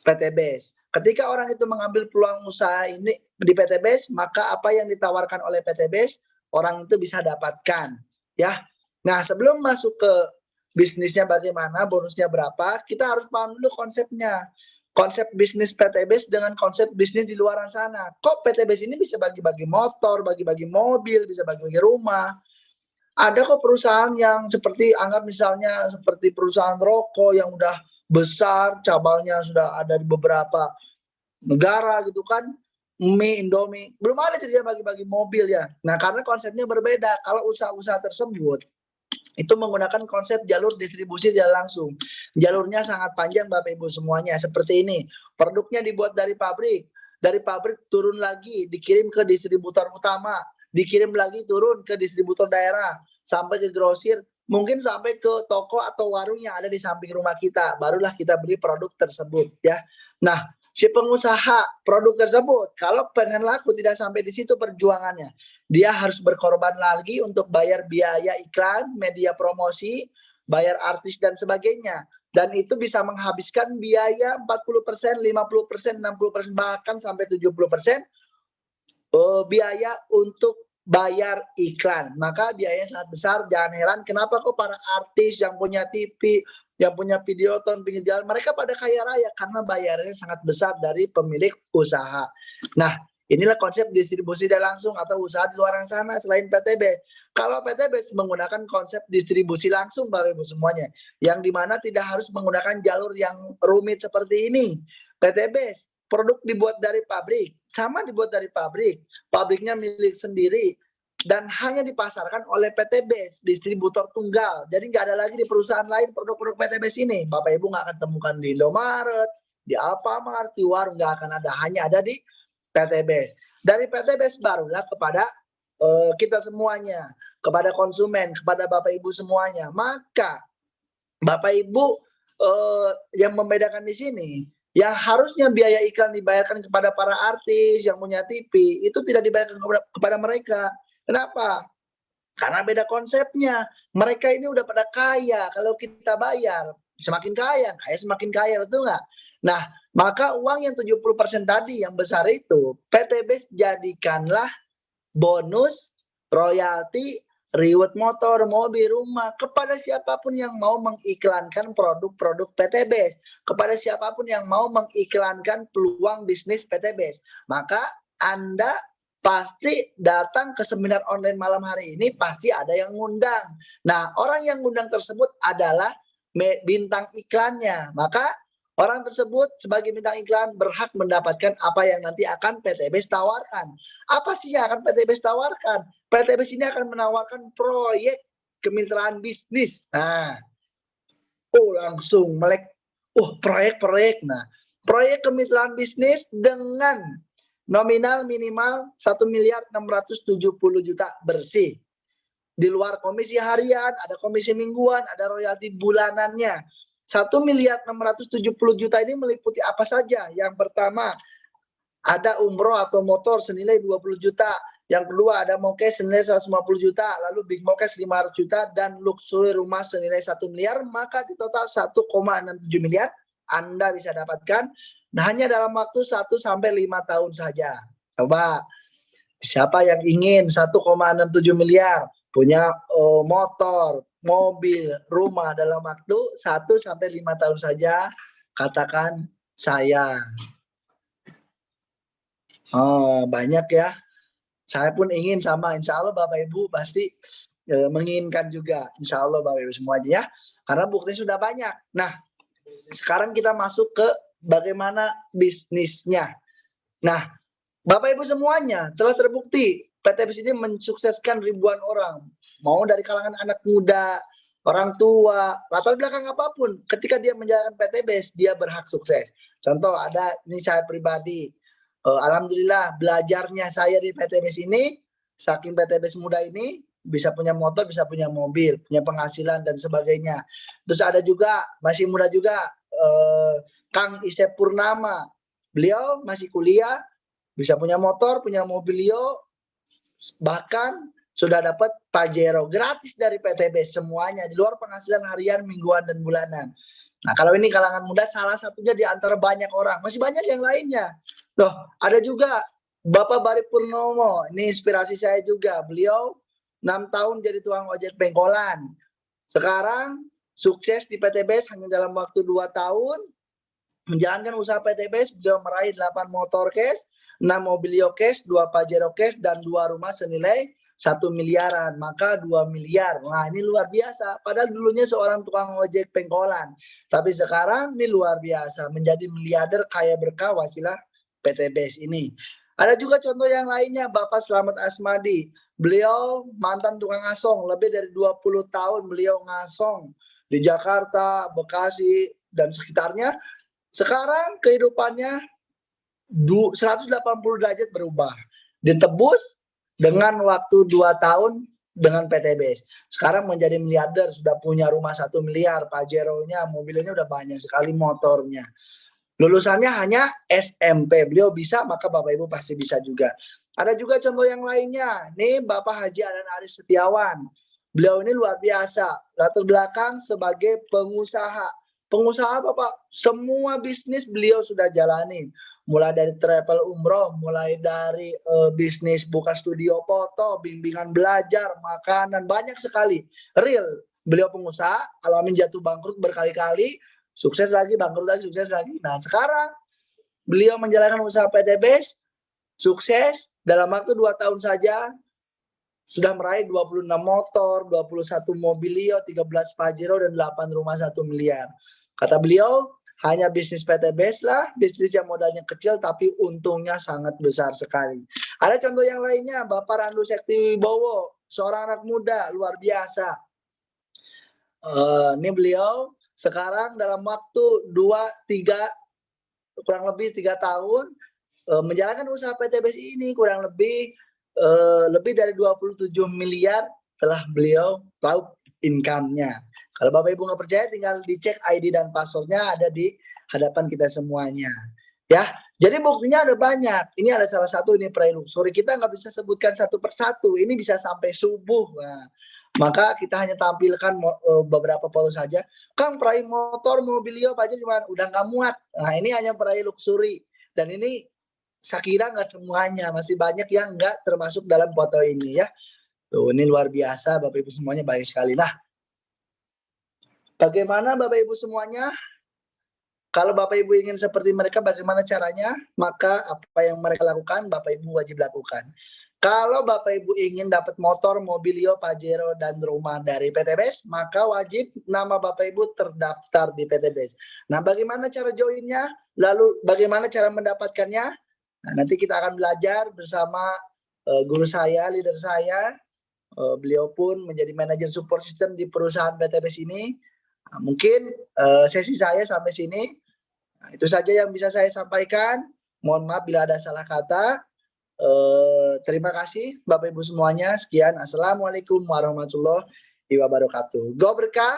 PTBS. Ketika orang itu mengambil peluang usaha ini di PTBS, maka apa yang ditawarkan oleh PTBS, orang itu bisa dapatkan. Ya. Nah, sebelum masuk ke bisnisnya bagaimana, bonusnya berapa, kita harus paham dulu konsepnya. Konsep bisnis PTBS dengan konsep bisnis di luar sana. Kok PTBS ini bisa bagi-bagi motor, bagi-bagi mobil, bisa bagi-bagi rumah. Ada kok perusahaan yang seperti, anggap misalnya seperti perusahaan rokok yang udah besar, cabangnya sudah ada di beberapa negara gitu kan. Mie, Indomie, belum ada jadi bagi-bagi mobil ya. Nah, karena konsepnya berbeda. Kalau usaha-usaha tersebut itu menggunakan konsep jalur distribusi tidak langsung. Jalurnya sangat panjang Bapak Ibu semuanya. Seperti ini, produknya dibuat dari pabrik turun lagi, dikirim ke distributor utama, dikirim lagi turun ke distributor daerah, sampai ke grosir, mungkin sampai ke toko atau warung yang ada di samping rumah kita, barulah kita beli produk tersebut ya. Nah, si pengusaha produk tersebut kalau pengen laku tidak sampai di situ perjuangannya. Dia harus berkorban lagi untuk bayar biaya iklan, media promosi, bayar artis dan sebagainya. Dan itu bisa menghabiskan biaya 40%, 50%, 60%, bahkan sampai 70% biaya untuk bayar iklan. Maka biayanya sangat besar. Jangan heran kenapa kok para artis yang punya TV, yang punya videoton pinggir jalan, mereka pada kaya raya karena bayarnya sangat besar dari pemilik usaha. Nah, inilah konsep distribusi tidak langsung atau usaha di luar sana selain PTBS. Kalau PTBS menggunakan konsep distribusi langsung Bapak Ibu semuanya, yang dimana tidak harus menggunakan jalur yang rumit seperti ini. PTBS produk dibuat dari pabrik, sama dibuat dari pabrik, pabriknya milik sendiri, dan hanya dipasarkan oleh PTBS, distributor tunggal. Jadi nggak ada lagi di perusahaan lain produk-produk PTBS ini. Bapak Ibu nggak akan temukan di Indomaret, di Alfamart, di warung, nggak akan ada. Hanya ada di PTBS. Dari PTBS barulah kepada kita semuanya, kepada konsumen, kepada Bapak Ibu semuanya. Maka Bapak Ibu yang membedakan di sini, yang harusnya biaya iklan dibayarkan kepada para artis yang punya TV, itu tidak dibayarkan kepada mereka. Kenapa? Karena beda konsepnya. Mereka ini udah pada kaya. Kalau kita bayar, semakin kaya semakin kaya, betul nggak? Nah, maka uang yang 70% tadi yang besar itu, PT BES jadikanlah bonus, royalti, reward motor, mobil, rumah kepada siapapun yang mau mengiklankan produk-produk PT BES, kepada siapapun yang mau mengiklankan peluang bisnis PT BES. Maka Anda pasti datang ke seminar online malam hari ini, pasti ada yang ngundang. Nah, orang yang ngundang tersebut adalah bintang iklannya. Maka orang tersebut sebagai bintang iklan berhak mendapatkan apa yang nanti akan PT BES tawarkan. Apa sih yang akan PT BES tawarkan? PT BES ini akan menawarkan proyek kemitraan bisnis. Nah, langsung melek. Proyek-proyek. Nah, proyek kemitraan bisnis dengan nominal minimal 1.670 juta bersih. Di luar komisi harian, ada komisi mingguan, ada royalti bulanannya. 1.670 juta ini meliputi apa saja? Yang pertama, ada umroh atau motor senilai 20 juta. Yang kedua, ada mokes senilai 150 juta. Lalu big mokes 500 juta dan luxury rumah senilai 1 miliar. Maka di total 1,67 miliar Anda bisa dapatkan hanya dalam waktu 1 sampai 5 tahun saja. Coba, siapa yang ingin 1,67 miliar punya motor, mobil, rumah dalam waktu 1 sampai 5 tahun saja, katakan saya. Banyak ya. Saya pun ingin sama, insya Allah Bapak Ibu pasti menginginkan juga. Insya Allah Bapak Ibu semuanya ya. Karena bukti sudah banyak. Nah, sekarang kita masuk ke bagaimana bisnisnya. Nah, Bapak Ibu semuanya telah terbukti PT BES ini mensukseskan ribuan orang. Mau dari kalangan anak muda, orang tua, latar belakang apapun. Ketika dia menjalankan PT BES, dia berhak sukses. Contoh, ada ini saya pribadi. Alhamdulillah belajarnya saya di PT BES ini, saking PT BES muda ini, bisa punya motor, bisa punya mobil, punya penghasilan dan sebagainya. Terus ada juga, masih muda juga, Kang Isep Purnama. Beliau masih kuliah, bisa punya motor, punya mobilio, bahkan sudah dapat Pajero gratis dari PT BES semuanya, di luar penghasilan harian, mingguan, dan bulanan. Nah, kalau ini kalangan muda salah satunya di antara banyak orang. Masih banyak yang lainnya. Loh, ada juga Bapak Bari Purnomo. Ini inspirasi saya juga. Beliau 6 tahun jadi tukang ojek pengkolan. Sekarang sukses di PT BES hanya dalam waktu 2 tahun. Menjalankan usaha PT BES, beliau meraih 8 motor cash, 6 mobilio cash, 2 Pajero cash, dan 2 rumah senilai 1 miliaran, maka 2 miliar. Nah, ini luar biasa. Padahal dulunya seorang tukang ojek pengkolan. Tapi sekarang ini luar biasa. Menjadi miliarder kaya berkah wasilah PT BES ini. Ada juga contoh yang lainnya, Bapak Slamet Asmadi. Beliau mantan tukang asong. Lebih dari 20 tahun beliau ngasong di Jakarta, Bekasi, dan sekitarnya. Sekarang kehidupannya 180 derajat berubah. Ditebus dengan waktu 2 tahun dengan PT BES. Sekarang menjadi miliarder, sudah punya rumah 1 miliar, Pajero-nya, mobilnya udah banyak sekali, motornya. Lulusannya hanya SMP. Beliau bisa, maka Bapak Ibu pasti bisa juga. Ada juga contoh yang lainnya. Nih Bapak Haji Adan Aris Setiawan. Beliau ini luar biasa. Latar belakang sebagai pengusaha. Pengusaha apa Pak? Semua bisnis beliau sudah jalani. Mulai dari travel umroh, mulai dari bisnis buka studio foto, bimbingan belajar, makanan, banyak sekali. Real, beliau pengusaha, alamin jatuh bangkrut berkali-kali, sukses lagi, bangkrut lagi, sukses lagi. Nah sekarang beliau menjalankan usaha PT BES, sukses dalam waktu 2 tahun saja, sudah meraih 26 motor, 21 mobilio, 13 Pajero, dan 8 rumah 1 miliar. Kata beliau, hanya bisnis PT BES lah, bisnis yang modalnya kecil tapi untungnya sangat besar sekali. Ada contoh yang lainnya, Bapak Randu Sekti Wibowo, seorang anak muda luar biasa. Ini beliau sekarang dalam waktu 2-3 kurang lebih 3 tahun menjalankan usaha PT BES ini, kurang lebih dari 27 miliar telah beliau raup income-nya. Kalau Bapak Ibu nggak percaya, tinggal dicek ID dan passwordnya ada di hadapan kita semuanya. Ya, jadi buktinya ada banyak. Ini ada salah satu, ini Prailu. Sorry, kita nggak bisa sebutkan satu persatu. Ini bisa sampai subuh. Nah, Maka kita hanya tampilkan beberapa foto saja. Kang, peraih motor, mobilio, pajak gimana? Udah nggak muat. Nah, ini hanya peraih luxury. Dan ini saya kira nggak semuanya, masih banyak yang nggak termasuk dalam foto ini ya. Tuh, ini luar biasa Bapak Ibu semuanya, baik sekali. Nah, bagaimana Bapak Ibu semuanya? Kalau Bapak Ibu ingin seperti mereka, bagaimana caranya? Maka apa yang mereka lakukan, Bapak Ibu wajib lakukan. Kalau Bapak Ibu ingin dapat motor, mobilio, pajero, dan rumah dari PT BES, maka wajib nama Bapak Ibu terdaftar di PT BES. Nah, bagaimana cara joinnya? Lalu bagaimana cara mendapatkannya? Nah, nanti kita akan belajar bersama guru saya, leader saya. Beliau pun menjadi manajer support system di perusahaan PT BES ini. Nah, mungkin sesi saya sampai sini. Nah, itu saja yang bisa saya sampaikan. Mohon maaf bila ada salah kata. Terima kasih Bapak Ibu semuanya. Sekian. Assalamualaikum warahmatullahi wabarakatuh. Go berkah,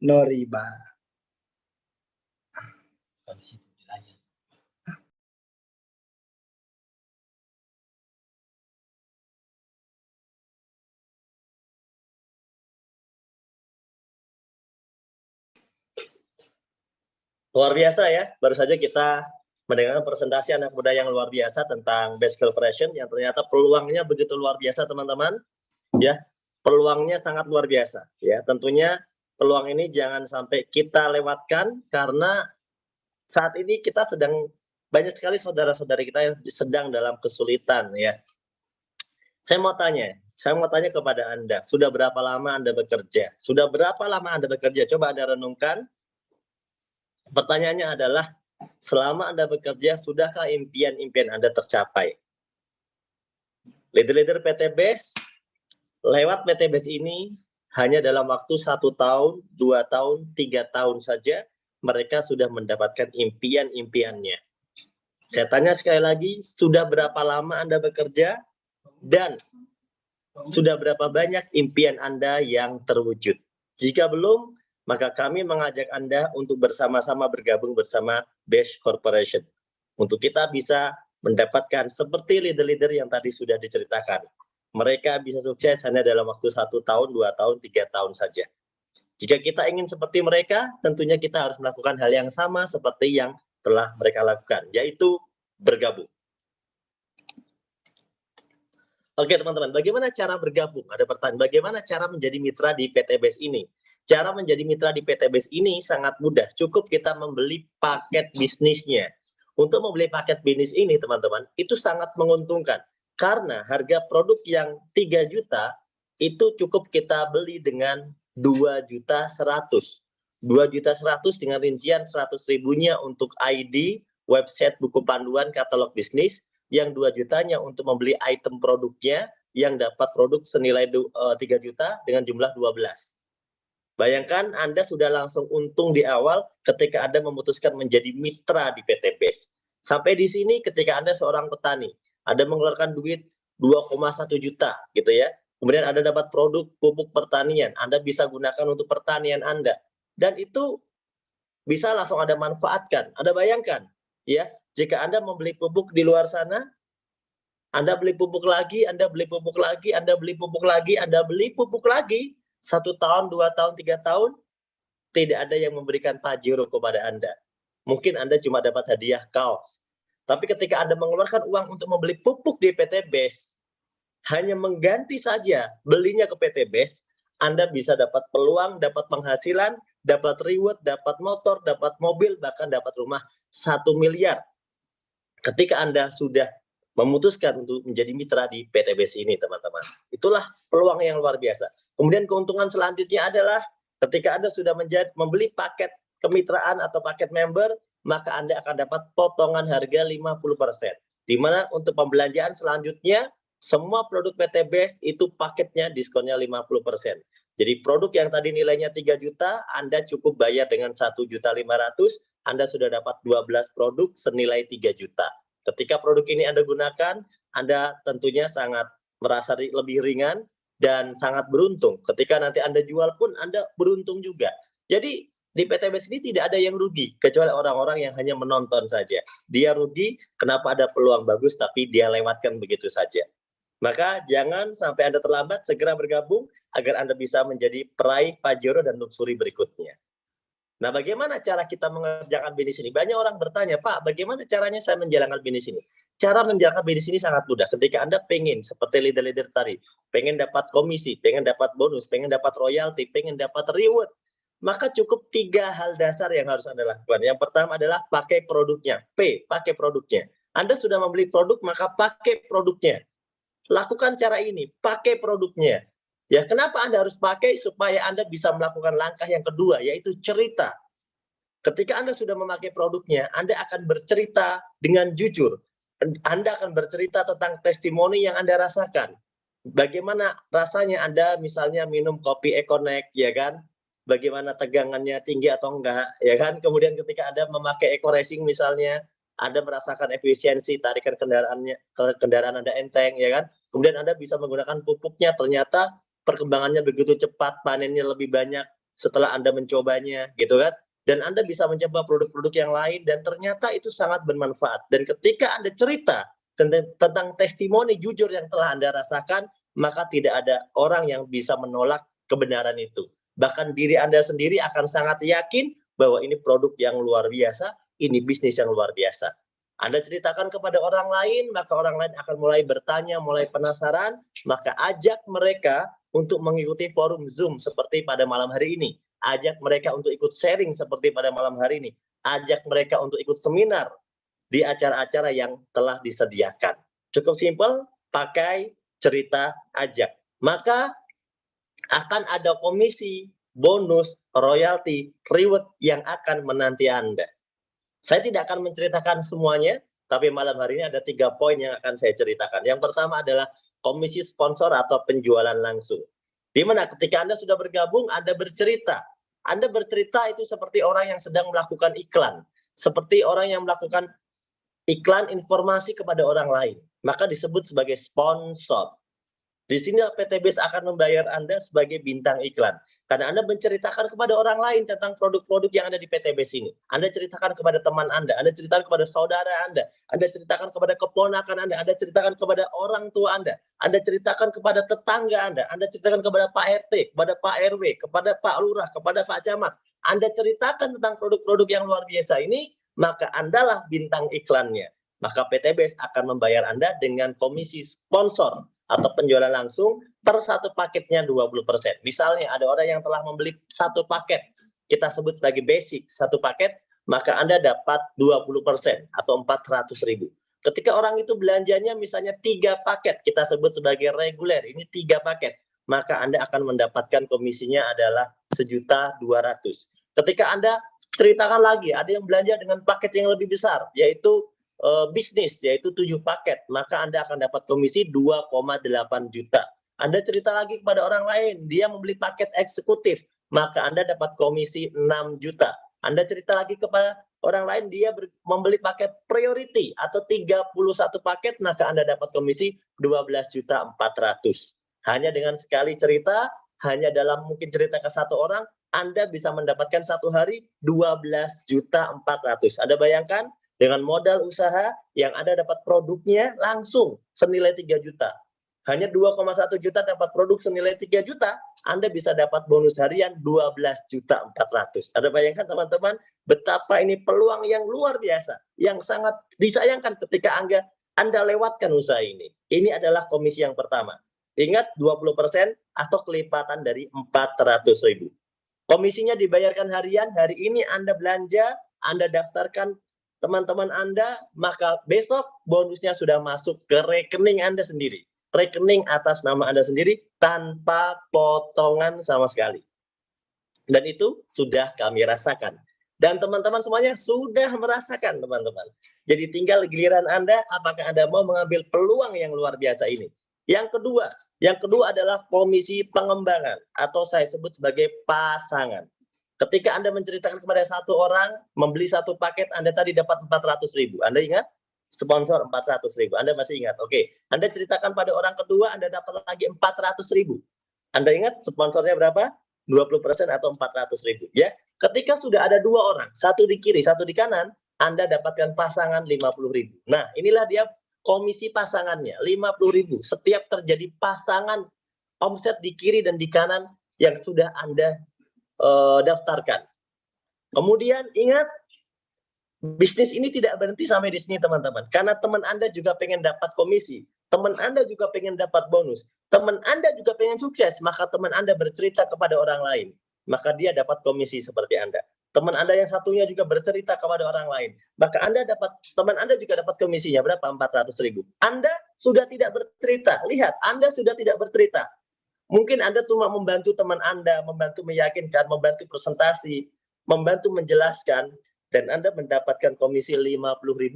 no riba. Luar biasa ya, baru saja kita mendengarkan presentasi anak muda yang luar biasa tentang BES Corporation yang ternyata peluangnya begitu luar biasa teman-teman. Ya, peluangnya sangat luar biasa. Ya, tentunya peluang ini jangan sampai kita lewatkan karena saat ini kita sedang banyak sekali saudara-saudari kita yang sedang dalam kesulitan ya. Saya mau tanya kepada Anda, sudah berapa lama Anda bekerja? Sudah berapa lama Anda bekerja? Coba Anda renungkan. Pertanyaannya adalah, selama Anda bekerja, sudahkah impian-impian Anda tercapai? Leader-leader PT BES, lewat PT BES ini, hanya dalam waktu 1 tahun, 2 tahun, 3 tahun saja, mereka sudah mendapatkan impian-impiannya. Saya tanya sekali lagi, sudah berapa lama Anda bekerja? Dan sudah berapa banyak impian Anda yang terwujud? Jika belum, maka kami mengajak Anda untuk bersama-sama bergabung bersama BES Corporation. Untuk kita bisa mendapatkan seperti leader-leader yang tadi sudah diceritakan. Mereka bisa sukses hanya dalam waktu 1 tahun, 2 tahun, 3 tahun saja. Jika kita ingin seperti mereka, tentunya kita harus melakukan hal yang sama seperti yang telah mereka lakukan, yaitu bergabung. Oke teman-teman, bagaimana cara bergabung? Ada pertanyaan, bagaimana cara menjadi mitra di PT BES ini? Cara menjadi mitra di PT BES ini sangat mudah, cukup kita membeli paket bisnisnya. Untuk membeli paket bisnis ini teman-teman, itu sangat menguntungkan. Karena harga produk yang 3 juta, itu cukup kita beli dengan 2.100.000. 2.100.000 dengan rincian 100.000-nya untuk ID, website, buku panduan, katalog bisnis, yang 2 jutanya untuk membeli item produknya, yang dapat produk senilai 3 juta dengan jumlah 12. Bayangkan Anda sudah langsung untung di awal ketika Anda memutuskan menjadi mitra di PT BES. Sampai di sini ketika Anda seorang petani, Anda mengeluarkan duit 2,1 juta gitu ya. Kemudian Anda dapat produk pupuk pertanian, Anda bisa gunakan untuk pertanian Anda. Dan itu bisa langsung Anda manfaatkan. Anda bayangkan ya, jika Anda membeli pupuk di luar sana, Anda beli pupuk lagi, Anda beli pupuk lagi, Anda beli pupuk lagi, Anda beli pupuk lagi. 1 tahun, 2 tahun, 3 tahun, tidak ada yang memberikan pajero kepada Anda. Mungkin Anda cuma dapat hadiah kaos. Tapi ketika Anda mengeluarkan uang untuk membeli pupuk di PT BES, hanya mengganti saja belinya ke PT BES, Anda bisa dapat peluang, dapat penghasilan, dapat reward, dapat motor, dapat mobil, bahkan dapat rumah 1 miliar. Ketika Anda sudah memutuskan untuk menjadi mitra di PT BES ini, teman-teman. Itulah peluang yang luar biasa. Kemudian keuntungan selanjutnya adalah ketika Anda sudah membeli paket kemitraan atau paket member, maka Anda akan dapat potongan harga 50%. Di mana untuk pembelanjaan selanjutnya, semua produk PT BES itu paketnya diskonnya 50%. Jadi produk yang tadi nilainya 3 juta, Anda cukup bayar dengan 1.500.000, Anda sudah dapat 12 produk senilai 3 juta. Ketika produk ini Anda gunakan, Anda tentunya sangat merasa lebih ringan dan sangat beruntung. Ketika nanti Anda jual pun Anda beruntung juga. Jadi di PT BES ini tidak ada yang rugi, kecuali orang-orang yang hanya menonton saja. Dia rugi, kenapa ada peluang bagus tapi dia lewatkan begitu saja. Maka jangan sampai Anda terlambat, segera bergabung agar Anda bisa menjadi peraih Pajero dan Luxury berikutnya. Nah, bagaimana cara kita mengerjakan bisnis ini? Banyak orang bertanya, Pak, bagaimana caranya saya menjalankan bisnis ini? Cara menjalankan bisnis ini sangat mudah. Ketika Anda pengen, seperti leader-leader tadi, pengen dapat komisi, pengen dapat bonus, pengen dapat royalti, pengen dapat reward, maka cukup 3 hal dasar yang harus Anda lakukan. Yang pertama adalah pakai produknya. P, pakai produknya. Anda sudah membeli produk, maka pakai produknya. Lakukan cara ini, pakai produknya. Ya, kenapa Anda harus pakai? Supaya Anda bisa melakukan langkah yang kedua, yaitu cerita. Ketika Anda sudah memakai produknya, Anda akan bercerita dengan jujur. Anda akan bercerita tentang testimoni yang Anda rasakan. Bagaimana rasanya Anda misalnya minum kopi Econex, ya kan? Bagaimana tegangannya tinggi atau enggak, ya kan? Kemudian ketika Anda memakai Eco Racing misalnya, Anda merasakan efisiensi tarikan kendaraan Anda enteng, ya kan? Kemudian Anda bisa menggunakan pupuknya, ternyata perkembangannya begitu cepat, panennya lebih banyak setelah Anda mencobanya, gitu kan? Dan Anda bisa mencoba produk-produk yang lain dan ternyata itu sangat bermanfaat. Dan ketika Anda cerita tentang testimoni jujur yang telah Anda rasakan, maka tidak ada orang yang bisa menolak kebenaran itu. Bahkan diri Anda sendiri akan sangat yakin bahwa ini produk yang luar biasa, ini bisnis yang luar biasa. Anda ceritakan kepada orang lain, maka orang lain akan mulai bertanya, mulai penasaran, maka ajak mereka untuk mengikuti forum Zoom seperti pada malam hari ini. Ajak mereka untuk ikut sharing seperti pada malam hari ini. Ajak mereka untuk ikut seminar di acara-acara yang telah disediakan. Cukup simpel, pakai cerita, ajak. Maka akan ada komisi, bonus, royalti, reward yang akan menanti Anda. Saya tidak akan menceritakan semuanya, tapi malam hari ini ada 3 poin yang akan saya ceritakan. Yang pertama adalah komisi sponsor atau penjualan langsung. Di mana ketika Anda sudah bergabung, Anda bercerita. Anda bercerita itu seperti orang yang sedang melakukan iklan. Seperti orang yang melakukan iklan informasi kepada orang lain. Maka disebut sebagai sponsor. Di sini PTBS akan membayar Anda sebagai bintang iklan. Karena Anda menceritakan kepada orang lain tentang produk-produk yang ada di PTBS ini. Anda ceritakan kepada teman Anda ceritakan kepada saudara Anda ceritakan kepada keponakan Anda ceritakan kepada orang tua Anda ceritakan kepada tetangga Anda ceritakan kepada Pak RT, kepada Pak RW, kepada Pak Lurah, kepada Pak Camat. Anda ceritakan tentang produk-produk yang luar biasa ini, maka Andalah bintang iklannya. Maka PTBS akan membayar Anda dengan komisi sponsor atau penjualan langsung per satu paketnya 20%. Misalnya ada orang yang telah membeli satu paket, kita sebut sebagai basic, satu paket, maka Anda dapat 20% atau 400.000. Ketika orang itu belanjanya misalnya 3 paket, kita sebut sebagai reguler, ini 3 paket, maka Anda akan mendapatkan komisinya adalah 1.200.000. Ketika Anda ceritakan lagi, ada yang belanja dengan paket yang lebih besar, yaitu bisnis, yaitu 7 paket, maka Anda akan dapat komisi 2,8 juta. Anda cerita lagi kepada orang lain, dia membeli paket eksekutif, maka Anda dapat komisi 6 juta. Anda cerita lagi kepada orang lain, dia membeli paket priority atau 31 paket, maka Anda dapat komisi 12.400.000. Hanya dengan sekali cerita, hanya dalam mungkin cerita ke satu orang, Anda bisa mendapatkan satu hari 12.400.000. Anda bayangkan, dengan modal usaha yang Anda dapat produknya langsung senilai 3 juta. Hanya 2,1 juta dapat produk senilai 3 juta, Anda bisa dapat bonus harian 12.400.000. Anda bayangkan teman-teman, betapa ini peluang yang luar biasa, yang sangat disayangkan ketika Anda lewatkan usaha ini. Ini adalah komisi yang pertama. Ingat 20% atau kelipatan dari 400.000. Komisinya dibayarkan harian, hari ini Anda belanja, Anda daftarkan teman-teman Anda, maka besok bonusnya sudah masuk ke rekening Anda sendiri. Rekening atas nama Anda sendiri tanpa potongan sama sekali. Dan itu sudah kami rasakan. Dan teman-teman semuanya sudah merasakan, teman-teman. Jadi tinggal giliran Anda, apakah Anda mau mengambil peluang yang luar biasa ini. Yang kedua adalah komisi pengembangan atau saya sebut sebagai pasangan. Ketika Anda menceritakan kepada satu orang, membeli satu paket, Anda tadi dapat 400.000. Anda ingat? Sponsor 400.000. Anda masih ingat? Oke. Anda ceritakan pada orang kedua, Anda dapat lagi 400.000. Anda ingat sponsornya berapa? 20% atau 400.000. Ya. Ketika sudah ada 2 orang, satu di kiri, satu di kanan, Anda dapatkan pasangan 50.000. Nah, inilah dia komisi pasangannya 50.000 setiap terjadi pasangan omset di kiri dan di kanan yang sudah Anda daftarkan. Kemudian ingat, bisnis ini tidak berhenti sampai di sini teman-teman. Karena teman Anda juga pengen dapat komisi, teman Anda juga pengen dapat bonus, teman Anda juga pengen sukses, maka teman Anda bercerita kepada orang lain, maka dia dapat komisi seperti Anda. Teman Anda yang satunya juga bercerita kepada orang lain, maka teman Anda juga dapat komisinya berapa? 400.000. Anda sudah tidak bercerita. Lihat, Anda sudah tidak bercerita. Mungkin Anda cuma membantu teman Anda, membantu meyakinkan, membantu presentasi, membantu menjelaskan, dan Anda mendapatkan komisi 50.000,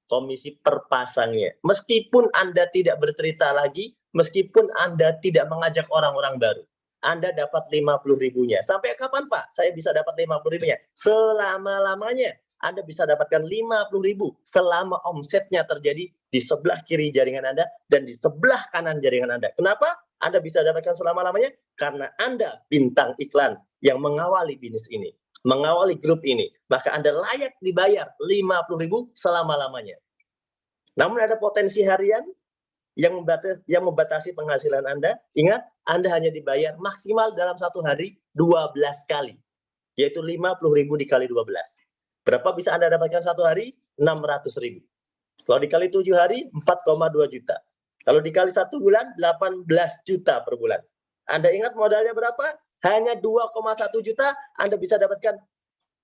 komisi per pasangnya. Meskipun Anda tidak bercerita lagi, meskipun Anda tidak mengajak orang-orang baru, Anda dapat 50.000-nya. Sampai kapan Pak saya bisa dapat 50.000-nya? Selama-lamanya Anda bisa dapatkan 50.000 selama omsetnya terjadi di sebelah kiri jaringan Anda dan di sebelah kanan jaringan Anda. Kenapa Anda bisa dapatkan selama-lamanya? Karena Anda bintang iklan yang mengawali bisnis ini, mengawali grup ini. Maka Anda layak dibayar 50.000 selama-lamanya. Namun ada potensi harian yang membatasi penghasilan Anda. Ingat, Anda hanya dibayar maksimal dalam satu hari 12 kali, yaitu 50.000 dikali 12. Berapa bisa Anda dapatkan satu hari? 600.000. Kalau dikali 7 hari, 4,2 juta. Kalau dikali 1 bulan, 18 juta per bulan. Anda ingat modalnya berapa? Hanya 2,1 juta, Anda bisa dapatkan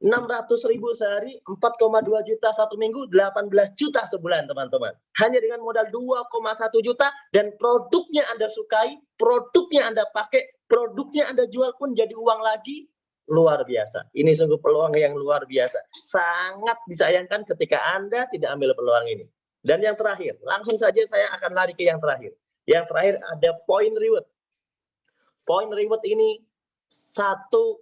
600.000 sehari, 4,2 juta satu minggu, 18 juta sebulan teman-teman. Hanya dengan modal 2,1 juta dan produknya Anda sukai, produknya Anda pakai, produknya Anda jual pun jadi uang lagi. Luar biasa. Ini sungguh peluang yang luar biasa. Sangat disayangkan ketika Anda tidak ambil peluang ini. Dan yang terakhir, langsung saja saya akan lari ke yang terakhir. Yang terakhir ada point reward. Point reward ini satu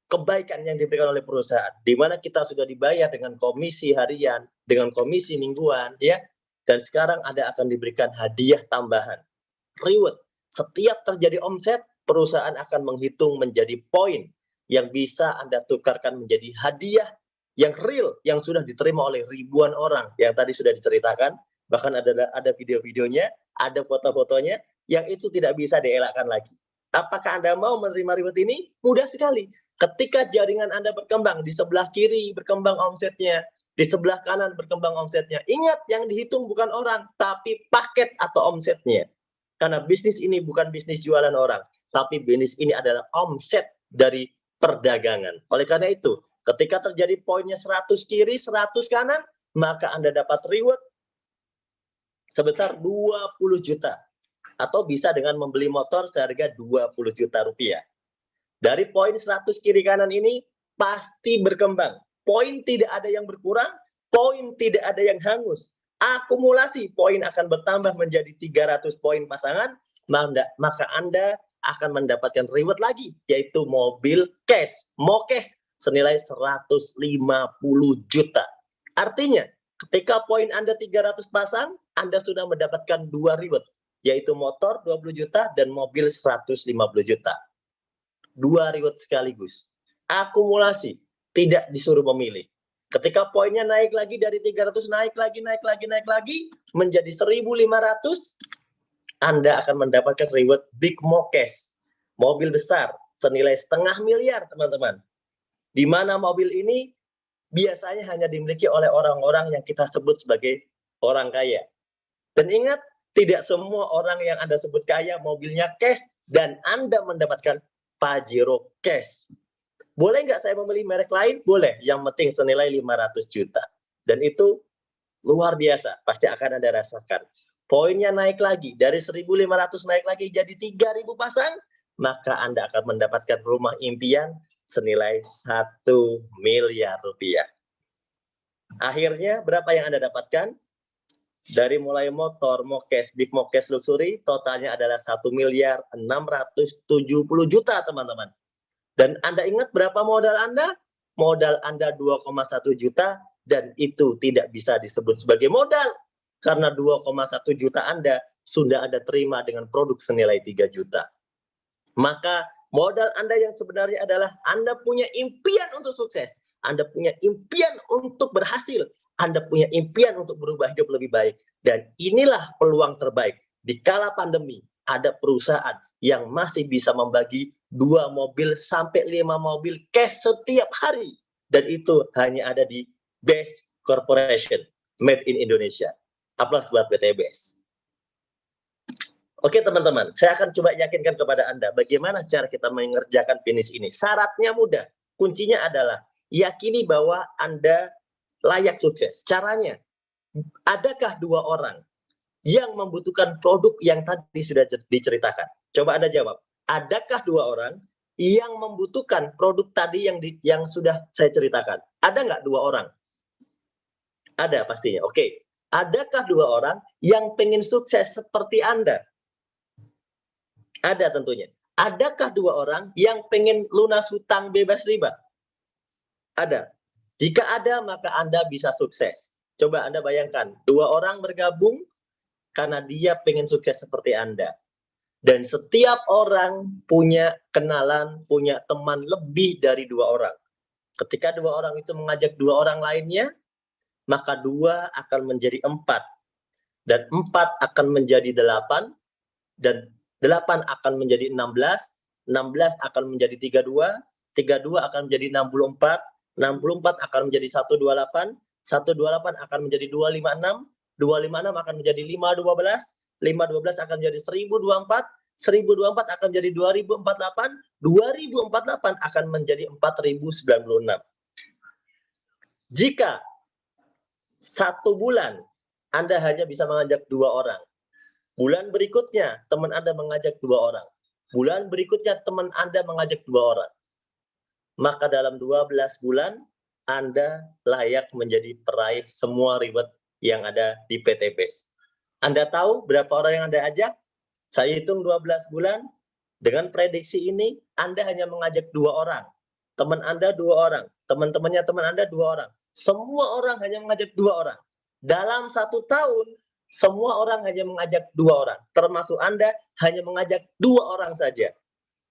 kebaikan yang diberikan oleh perusahaan, di mana kita sudah dibayar dengan komisi harian, dengan komisi mingguan, ya. Dan sekarang Anda akan diberikan hadiah tambahan. Reward. Setiap terjadi omset, perusahaan akan menghitung menjadi poin yang bisa Anda tukarkan menjadi hadiah yang real, yang sudah diterima oleh ribuan orang yang tadi sudah diceritakan. Bahkan ada video-videonya, ada foto-fotonya, yang itu tidak bisa dielakkan lagi. Apakah Anda mau menerima reward ini? Mudah sekali. Ketika jaringan Anda berkembang, di sebelah kiri berkembang omsetnya, di sebelah kanan berkembang omsetnya. Ingat, yang dihitung bukan orang, tapi paket atau omsetnya. Karena bisnis ini bukan bisnis jualan orang, tapi bisnis ini adalah omset dari perdagangan. Oleh karena itu, ketika terjadi poinnya 100 kiri, 100 kanan, maka Anda dapat reward sebesar 20 juta. Atau bisa dengan membeli motor seharga 20 juta rupiah. Dari poin 100 kiri kanan ini pasti berkembang. Poin tidak ada yang berkurang, poin tidak ada yang hangus. Akumulasi poin akan bertambah menjadi 300 poin pasangan, maka Anda akan mendapatkan reward lagi, yaitu mobil cash, MoCash, senilai 150 juta. Artinya, ketika poin Anda 300 pasang, Anda sudah mendapatkan 2 reward, yaitu motor 20 juta dan mobil 150 juta. 2 reward sekaligus. Akumulasi, tidak disuruh memilih. Ketika poinnya naik lagi dari 300, naik lagi menjadi 1.500, Anda akan mendapatkan reward Big MoCash, mobil besar senilai 500 miliar, teman-teman. Di mana mobil ini biasanya hanya dimiliki oleh orang-orang yang kita sebut sebagai orang kaya. Dan ingat, tidak semua orang yang Anda sebut kaya mobilnya cash dan Anda mendapatkan Pajero cash. Boleh nggak saya memilih merek lain? Boleh. Yang penting senilai 500 juta. Dan itu luar biasa. Pasti akan Anda rasakan. Poinnya naik lagi. Dari 1.500 naik lagi jadi 3.000 pasang. Maka Anda akan mendapatkan rumah impian senilai 1 miliar rupiah. Akhirnya berapa yang Anda dapatkan? Dari mulai motor, MoCash, Big MoCash Luxury, totalnya adalah 1.670 juta, teman-teman. Dan Anda ingat berapa modal Anda? Modal Anda 2,1 juta, dan itu tidak bisa disebut sebagai modal. Karena 2,1 juta Anda sudah Anda terima dengan produk senilai 3 juta. Maka modal Anda yang sebenarnya adalah Anda punya impian untuk sukses. Anda punya impian untuk berhasil. Anda punya impian untuk berubah hidup lebih baik. Dan inilah peluang terbaik. Di kala pandemi, ada perusahaan yang masih bisa membagi 2 mobil sampai 5 mobil cash setiap hari. Dan itu hanya ada di BEST Corporation, Made in Indonesia. Aplaus buat PT BEST. Oke teman-teman, saya akan coba yakinkan kepada Anda bagaimana cara kita mengerjakan bisnis ini. Syaratnya mudah, kuncinya adalah yakini bahwa Anda layak sukses. Caranya, adakah 2 orang yang membutuhkan produk yang tadi sudah diceritakan? Coba Anda jawab. Adakah 2 orang yang membutuhkan produk tadi yang sudah saya ceritakan? Ada nggak 2 orang? Ada pastinya. Oke. Adakah 2 orang yang pengen sukses seperti Anda? Ada tentunya. Adakah 2 orang yang pengen lunas hutang bebas riba? Ada. Jika ada, maka Anda bisa sukses. Coba Anda bayangkan, 2 orang bergabung karena dia pengen sukses seperti Anda. Dan setiap orang punya kenalan, punya teman lebih dari 2 orang. Ketika 2 orang itu mengajak 2 orang lainnya, maka 2 akan menjadi 4. Dan 4 akan menjadi 8. Dan 8 akan menjadi 16, 16 akan menjadi 32, 32 akan menjadi 64, 64 akan menjadi 128, 128 akan menjadi 256, 256 akan menjadi 512, 512 akan menjadi 1024, 1024 akan menjadi 2048, 2048 akan menjadi 4096. Jika 1 bulan Anda hanya bisa mengajak 2 orang, bulan berikutnya teman Anda mengajak 2 orang. Bulan berikutnya teman Anda mengajak 2 orang. Maka dalam 12 bulan Anda layak menjadi peraih semua reward yang ada di PT BEST. Anda tahu berapa orang yang Anda ajak? Saya hitung 12 bulan. Dengan prediksi ini Anda hanya mengajak 2 orang. Teman Anda 2 orang. Teman-temannya teman Anda 2 orang. Semua orang hanya mengajak 2 orang. Dalam 1 tahun semua orang hanya mengajak 2 orang, termasuk Anda hanya mengajak 2 orang saja.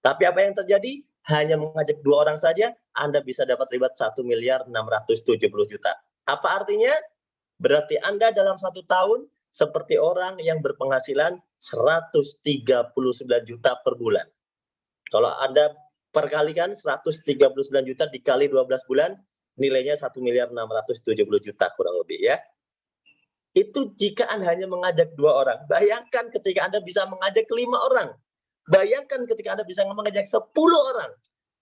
Tapi apa yang terjadi? Hanya mengajak 2 orang saja, Anda bisa dapat reward 1.670.000.000. Apa artinya? Berarti Anda dalam 1 tahun seperti orang yang berpenghasilan 139 juta per bulan. Kalau Anda perkalikan 139 juta dikali 12 bulan, nilainya 1.670.000.000 kurang lebih ya. Itu jika Anda hanya mengajak 2 orang. Bayangkan ketika Anda bisa mengajak 5 orang. Bayangkan ketika Anda bisa mengajak 10 orang.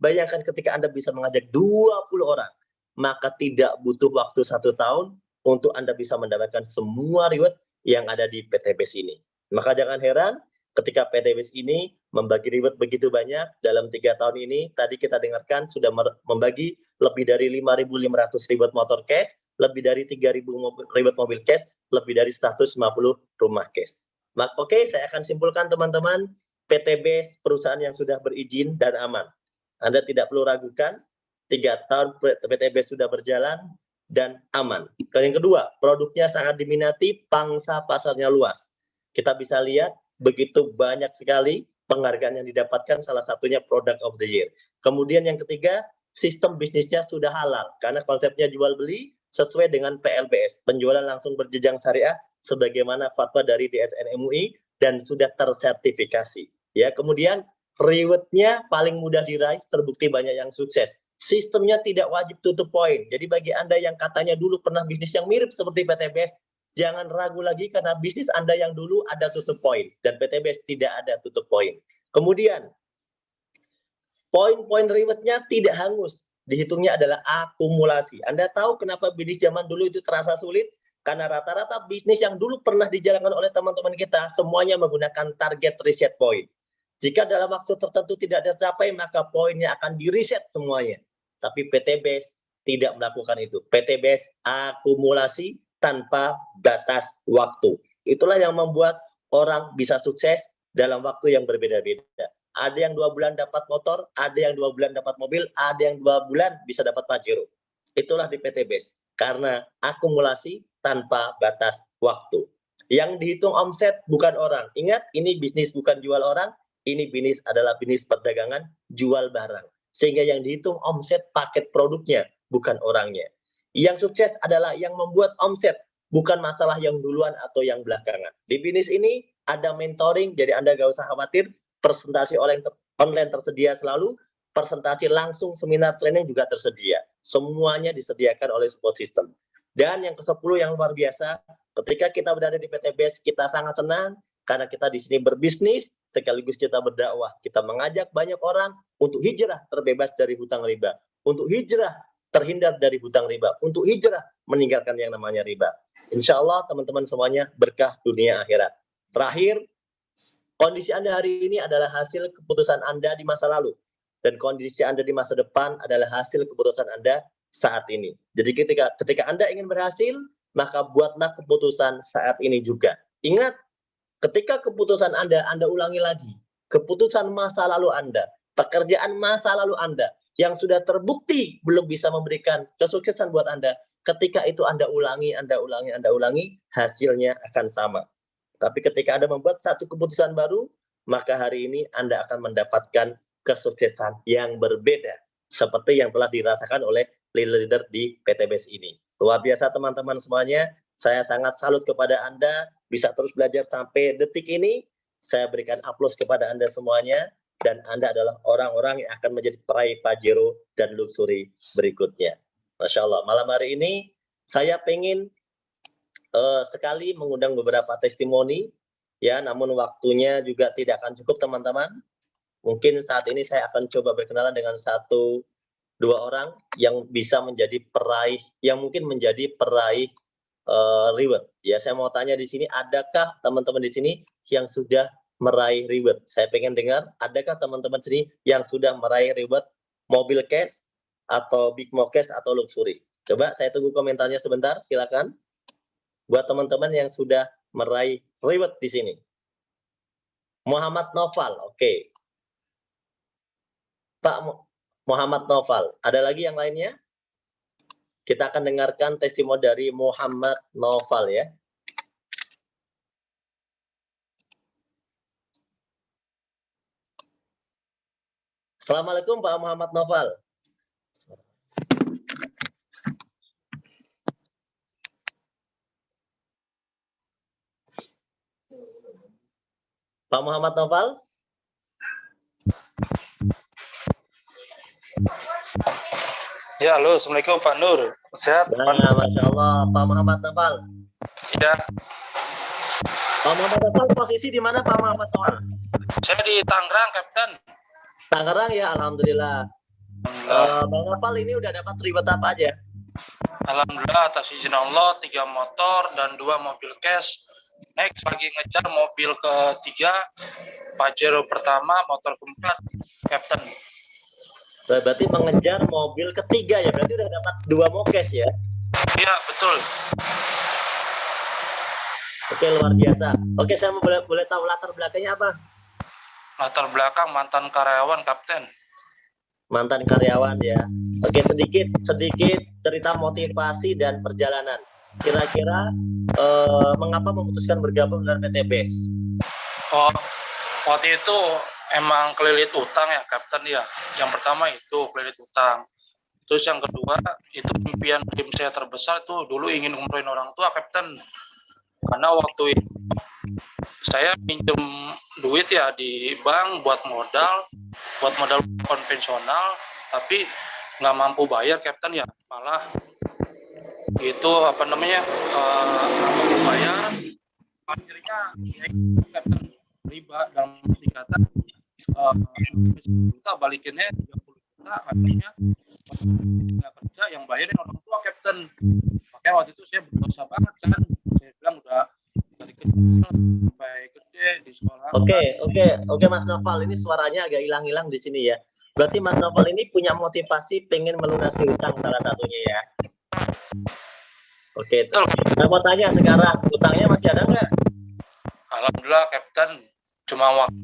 Bayangkan ketika Anda bisa mengajak 20 orang. Maka tidak butuh waktu 1 tahun untuk Anda bisa mendapatkan semua reward yang ada di PT BEST ini. Maka jangan heran ketika PT BEST ini membagi reward begitu banyak dalam 3 tahun ini. Tadi kita dengarkan sudah membagi lebih dari 5.500 reward motor cash, lebih dari 3.000 reward mobil cash, lebih dari 150 rumah cash. Oke, saya akan simpulkan teman-teman, PT BEST perusahaan yang sudah berizin dan aman. Anda tidak perlu ragukan, 3 tahun PT BEST sudah berjalan dan aman. Dan yang kedua, produknya sangat diminati, pangsa pasarnya luas. Kita bisa lihat begitu banyak sekali penghargaan yang didapatkan, salah satunya Product of the Year. Kemudian yang ketiga, sistem bisnisnya sudah halal karena konsepnya jual beli sesuai dengan PLBS, penjualan langsung berjenjang syariah sebagaimana fatwa dari DSN MUI dan sudah tersertifikasi. Ya, kemudian rewardnya paling mudah diraih, terbukti banyak yang sukses. Sistemnya tidak wajib tutup poin. Jadi bagi Anda yang katanya dulu pernah bisnis yang mirip seperti PT BEST, jangan ragu lagi karena bisnis Anda yang dulu ada tutup poin dan PT BEST tidak ada tutup poin. Kemudian poin-poin rewardnya tidak hangus, dihitungnya adalah akumulasi. Anda tahu kenapa bisnis zaman dulu itu terasa sulit? Karena rata-rata bisnis yang dulu pernah dijalankan oleh teman-teman kita semuanya menggunakan target reset point. Jika dalam waktu tertentu tidak tercapai, maka poinnya akan di-reset semuanya. Tapi PT BEST tidak melakukan itu. PT BEST akumulasi tanpa batas waktu. Itulah yang membuat orang bisa sukses dalam waktu yang berbeda-beda. Ada yang 2 bulan dapat motor, ada yang 2 bulan dapat mobil, ada yang 2 bulan bisa dapat Pajero. Itulah di PT BEST. Karena akumulasi tanpa batas waktu. Yang dihitung omset bukan orang. Ingat, ini bisnis bukan jual orang. Ini bisnis adalah bisnis perdagangan jual barang. Sehingga yang dihitung omset paket produknya, bukan orangnya. Yang sukses adalah yang membuat omset, bukan masalah yang duluan atau yang belakangan. Di BINIS ini ada mentoring, jadi Anda nggak usah khawatir, presentasi online tersedia selalu, presentasi langsung seminar training juga tersedia. Semuanya disediakan oleh support system. Dan yang ke-10 yang luar biasa, ketika kita berada di PTBS, kita sangat senang karena kita di sini berbisnis, sekaligus kita berdakwah. Kita mengajak banyak orang untuk hijrah terbebas dari hutang riba, untuk hijrah terhindar dari hutang riba, untuk hijrah meninggalkan yang namanya riba. Insya Allah teman-teman semuanya berkah dunia akhirat. Terakhir, kondisi Anda hari ini adalah hasil keputusan Anda di masa lalu. Dan kondisi Anda di masa depan adalah hasil keputusan Anda saat ini. Jadi ketika Anda ingin berhasil, maka buatlah keputusan saat ini juga. Ingat, ketika keputusan Anda ulangi lagi. Keputusan masa lalu Anda, pekerjaan masa lalu Anda, yang sudah terbukti belum bisa memberikan kesuksesan buat Anda. Ketika itu Anda ulangi, hasilnya akan sama. Tapi ketika Anda membuat satu keputusan baru, maka hari ini Anda akan mendapatkan kesuksesan yang berbeda. Seperti yang telah dirasakan oleh leader di PTBS ini. Luar biasa teman-teman semuanya. Saya sangat salut kepada Anda, bisa terus belajar sampai detik ini. Saya berikan aplaus kepada Anda semuanya. Dan Anda adalah orang-orang yang akan menjadi peraih Pajero dan Luxury berikutnya. Masya Allah, malam hari ini saya pengen sekali mengundang beberapa testimoni. Ya, namun waktunya juga tidak akan cukup teman-teman. Mungkin saat ini saya akan coba berkenalan dengan 1-2 orang yang bisa menjadi peraih, yang mungkin menjadi peraih reward. Ya, saya mau tanya di sini, adakah teman-teman di sini yang sudah meraih reward? Saya pengen dengar, adakah teman-teman sini yang sudah meraih reward mobil cash atau big mo cash atau luxury? Coba saya tunggu komentarnya sebentar, silakan. Buat teman-teman yang sudah meraih reward di sini. Muhammad Noval, oke. Pak Muhammad Noval, ada lagi yang lainnya? Kita akan dengarkan testimoni dari Muhammad Noval ya. Assalamualaikum Pak Muhammad Noval. Pak Muhammad Noval? Ya, halo, Assalamualaikum Pak Nur. Sehat? Nah, Masya Allah, Pak Muhammad Noval. Ya. Pak Muhammad Noval, posisi di mana Pak Muhammad Noval? Saya di Tangerang, Kapten. Tangerang ya, Alhamdulillah. Bang Noval ini udah dapat reward apa aja? Alhamdulillah, atas izin Allah, 3 motor dan 2 mobil cash. Next, lagi ngejar mobil ketiga, Pajero pertama, motor keempat, Kapten. Berarti mengejar mobil ketiga ya, berarti udah dapat 2 mokes ya? Iya, betul. Oke, luar biasa. Oke, saya mau boleh tahu latar belakangnya apa? Latar belakang mantan karyawan, Kapten. Mantan karyawan ya. Oke, sedikit cerita motivasi dan perjalanan. Kira-kira mengapa memutuskan bergabung dengan PTBS? Oh, waktu itu emang kelilit utang ya, Kapten ya. Yang pertama itu kelilit utang. Terus yang kedua, itu impian dream saya terbesar itu dulu ingin umrohin orang tua, Kapten. Karena waktu itu saya pinjam duit ya di bank buat modal konvensional, tapi nggak mampu bayar, Kapten ya. Malah itu nggak mampu bayar, akhirnya Kapten riba dalam arti kata kita balikinnya 30 juta, artinya nggak kerja yang bayarin orang tua, Kapten. Makanya waktu itu saya berdosa banget kan, saya bilang udah dari kecil sampai gede di sekolah. Oke, Mas Noval, ini suaranya agak hilang-hilang di sini ya. Berarti Mas Noval ini punya motivasi pengen melunasi utang salah satunya ya. Oke, saya mau tanya sekarang, utangnya masih ada nggak? Alhamdulillah, Kapten. Cuma waktu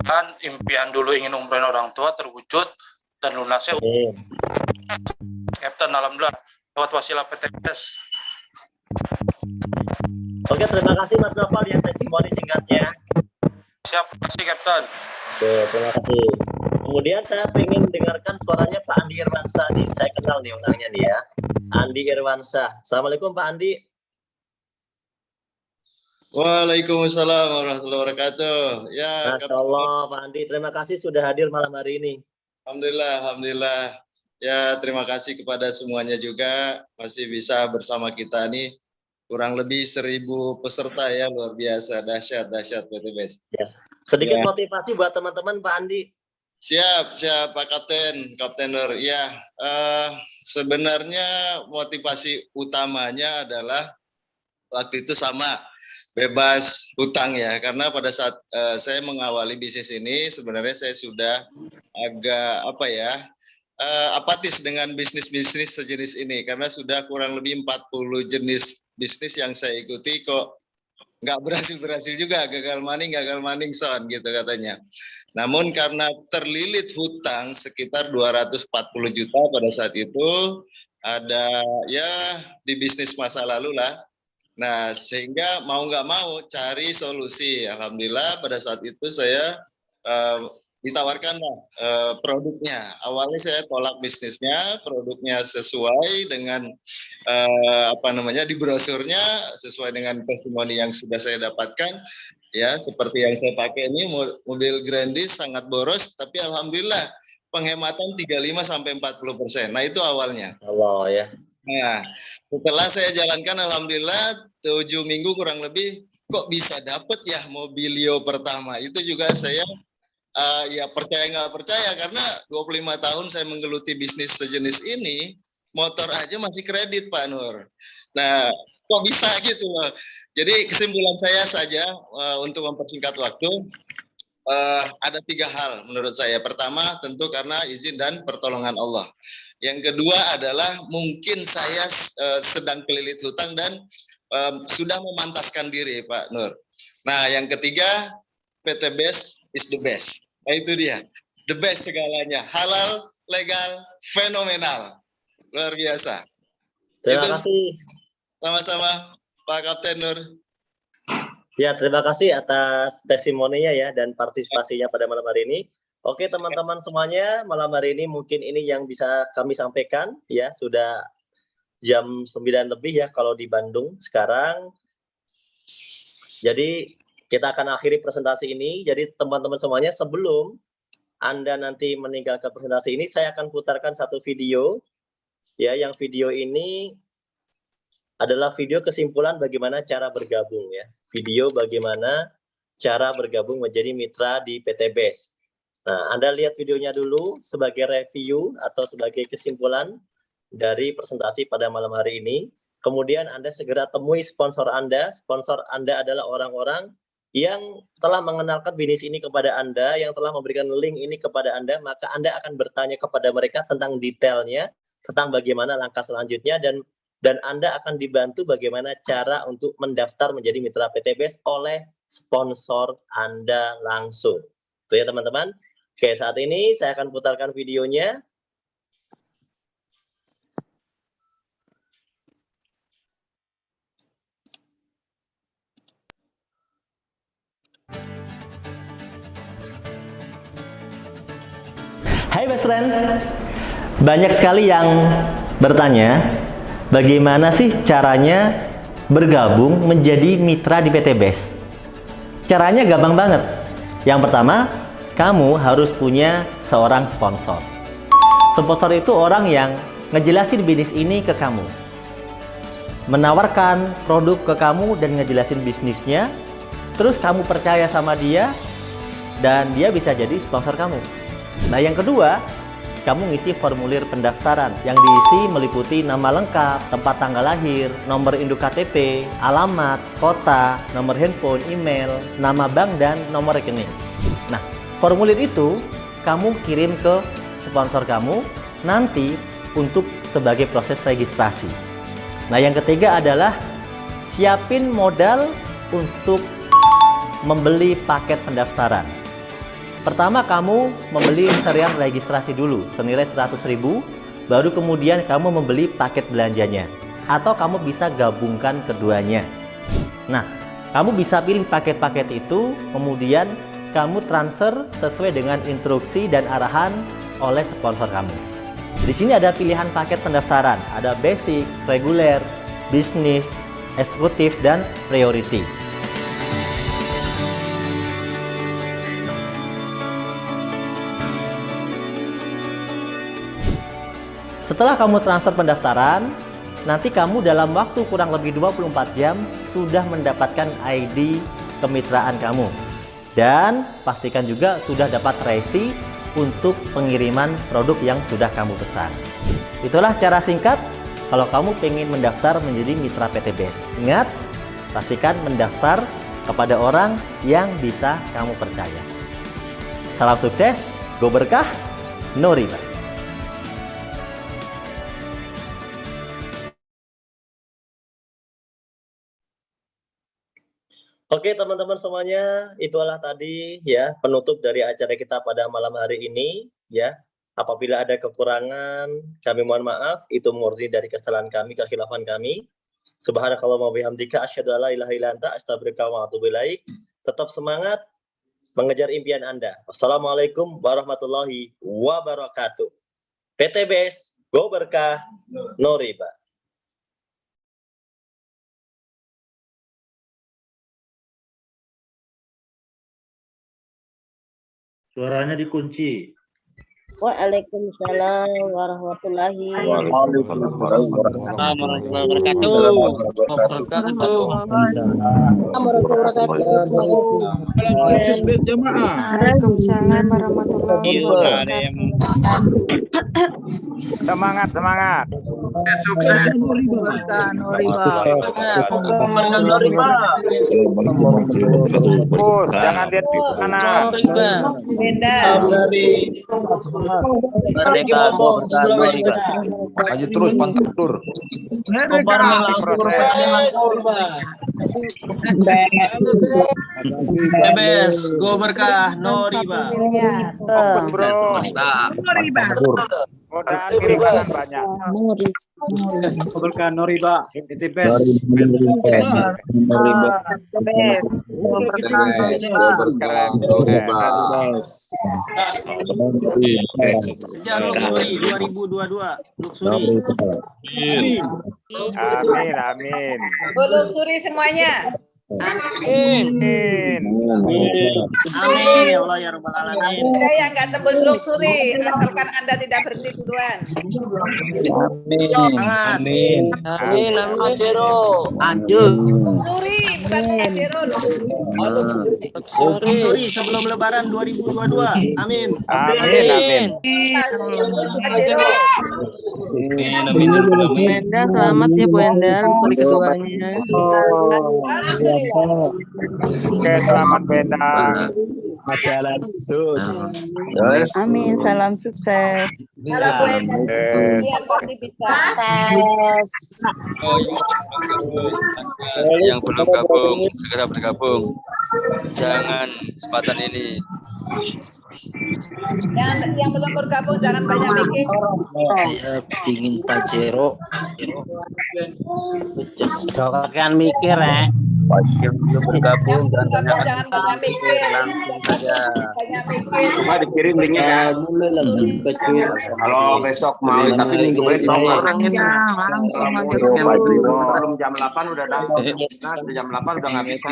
kan impian dulu ingin umrohin orang tua terwujud dan lunasnya Kapten, alhamdulillah lewat wasilah PTBS. Oke, terima kasih Mas Noval yang testimoni singkatnya. Siap, terima kasih Kapten. Oke, terima kasih. Kemudian saya ingin dengarkan suaranya Pak Andi Irwansyah nih. Saya kenal nih orangnya nih ya. Andi Irwansyah. Assalamualaikum Pak Andi. Waalaikumsalam warahmatullahi wabarakatuh. Ya, Masya Allah, Pak Andi, terima kasih sudah hadir malam hari ini. alhamdulillah. Ya, terima kasih kepada semuanya juga masih bisa bersama kita nih. Kurang lebih 1.000 peserta ya, luar biasa, dahsyat PTBS. Ya. Sedikit Ya. motivasi buat teman-teman, Pak Andi. Siap Pak Kapten Nur. Ya, sebenarnya motivasi utamanya adalah waktu itu sama bebas hutang ya, karena pada saat saya mengawali bisnis ini sebenarnya saya sudah agak apatis dengan bisnis sejenis ini, karena sudah kurang lebih 40 jenis bisnis yang saya ikuti kok nggak berhasil juga, gagal maning son gitu katanya. Namun karena terlilit hutang sekitar 240 juta pada saat itu, ada ya di bisnis masa lalu lah. Nah, sehingga mau nggak mau cari solusi. Alhamdulillah pada saat itu saya ditawarkan produknya. Awalnya saya tolak bisnisnya, produknya sesuai dengan di brosurnya, sesuai dengan testimoni yang sudah saya dapatkan. Ya, seperti yang saya pakai ini mobil Grandis sangat boros, tapi alhamdulillah penghematan 35-40%. Nah, itu awalnya. Allah ya. Nah, setelah saya jalankan alhamdulillah 7 minggu kurang lebih, kok bisa dapet ya mobilio pertama. Itu juga saya ya percaya nggak percaya, karena 25 tahun saya menggeluti bisnis sejenis ini, motor aja masih kredit Pak Nur. Nah, kok bisa gitu loh. Jadi kesimpulan saya saja untuk mempersingkat waktu, ada 3 hal menurut saya. Pertama tentu karena izin dan pertolongan Allah. Yang kedua adalah mungkin saya sedang kelilit hutang dan sudah memantaskan diri Pak Nur. Nah, yang ketiga, PTBS is the best. Nah, itu dia, the best segalanya, halal, legal, fenomenal, luar biasa. Terima kasih. Sama-sama Pak Kapten Nur. Ya, terima kasih atas testimoninya ya dan partisipasinya pada malam hari ini. Oke teman-teman semuanya, malam hari ini mungkin ini yang bisa kami sampaikan ya, sudah jam 9 lebih ya kalau di Bandung sekarang. Jadi kita akan akhiri presentasi ini. Jadi teman-teman semuanya, sebelum Anda nanti meninggalkan presentasi ini, saya akan putarkan satu video ya, yang video ini adalah video kesimpulan bagaimana cara bergabung ya. Video bagaimana cara bergabung menjadi mitra di PTBS. Nah, Anda lihat videonya dulu sebagai review atau sebagai kesimpulan dari presentasi pada malam hari ini. Kemudian Anda segera temui sponsor Anda. Sponsor Anda adalah orang-orang yang telah mengenalkan bisnis ini kepada Anda, yang telah memberikan link ini kepada Anda, maka Anda akan bertanya kepada mereka tentang detailnya, tentang bagaimana langkah selanjutnya, dan Anda akan dibantu bagaimana cara untuk mendaftar menjadi mitra PTBS oleh sponsor Anda langsung. Itu ya teman-teman. Oke, saat ini saya akan putarkan videonya. Hai best friend, banyak sekali yang bertanya bagaimana sih caranya bergabung menjadi mitra di PTBS. Caranya gampang banget. Yang pertama, kamu harus punya seorang sponsor. Sponsor itu orang yang ngejelasin bisnis ini ke kamu, menawarkan produk ke kamu dan ngejelasin bisnisnya, terus kamu percaya sama dia dan dia bisa jadi sponsor kamu. Nah, yang kedua, kamu ngisi formulir pendaftaran yang diisi meliputi nama lengkap, tempat tanggal lahir, nomor induk KTP, alamat, kota, nomor handphone, email, nama bank, dan nomor rekening. Nah, formulir itu kamu kirim ke sponsor kamu nanti untuk sebagai proses registrasi. Nah, yang ketiga adalah siapin modal untuk membeli paket pendaftaran. Pertama, kamu membeli serial registrasi dulu senilai 100.000, baru kemudian kamu membeli paket belanjanya. Atau kamu bisa gabungkan keduanya. Nah, kamu bisa pilih paket-paket itu, kemudian kamu transfer sesuai dengan instruksi dan arahan oleh sponsor kamu. Di sini ada pilihan paket pendaftaran, ada basic, reguler, bisnis, eksekutif, dan priority. Setelah kamu transfer pendaftaran, nanti kamu dalam waktu kurang lebih 24 jam sudah mendapatkan ID kemitraan kamu. Dan pastikan juga sudah dapat resi untuk pengiriman produk yang sudah kamu pesan. Itulah cara singkat kalau kamu pengen mendaftar menjadi mitra PT BEST. Ingat, pastikan mendaftar kepada orang yang bisa kamu percaya. Salam sukses, go berkah, no riba. Oke teman-teman semuanya, itulah tadi ya penutup dari acara kita pada malam hari ini ya. Apabila ada kekurangan, kami mohon maaf, itu murni dari kesalahan kami, kekhilafan kami. Subhanakallahumma wa bihamdika asyhadu an la ilaha illa anta astaghfiruka wa atubu ilaik. Tetap semangat mengejar impian Anda. Wassalamualaikum warahmatullahi wabarakatuh. PT BEST, go berkah, no riba. Suaranya dikunci. Waalaikumsalam warahmatullahi Waalaikumsalam warahmatullahi wabarakatuh. Semangat, semangat. Sukses. Fokus, jangan lihat di sana. Maju terus pantang mundur. BEST, go berkah, no riba. Fokus bro. No riba. Godaan kiri kanan banyak. Berkah no riba. Itu best. Luxury 2022, Luxury. Amin, amin. Luxury semuanya. Amin. Amin ya Allah ya rabbal alamin. Ada yang nggak tembus luxury, asalkan Anda tidak berhenti duluan. Amin. Amin. Pajero. Lanjut. Luxury, bukan Pajero. Luxury sebelum Lebaran 2022. Amin. Amin. Pajero. Enda, selamat ya Bu Enda untuk keduanya. Oke, selamat benda. Jalan terus. Amin, salam sukses. Kalau Bu Enda kalian pasti bisa. Yang belum gabung segera bergabung. Jangan kesempatan ini. Yang belum bergabung jangan banyak mikir. Saya ingin Pajero. Jangan mikir ya. Yang belum bergabung Jangan banyak mikir. langsung saja. Banyak mikir. Cuma dikirim linknya. Kalau besok mau tapi minggu besok Langsung aja. belum jam 8 udah dapat. Nah, jam 8 udah nggak bisa.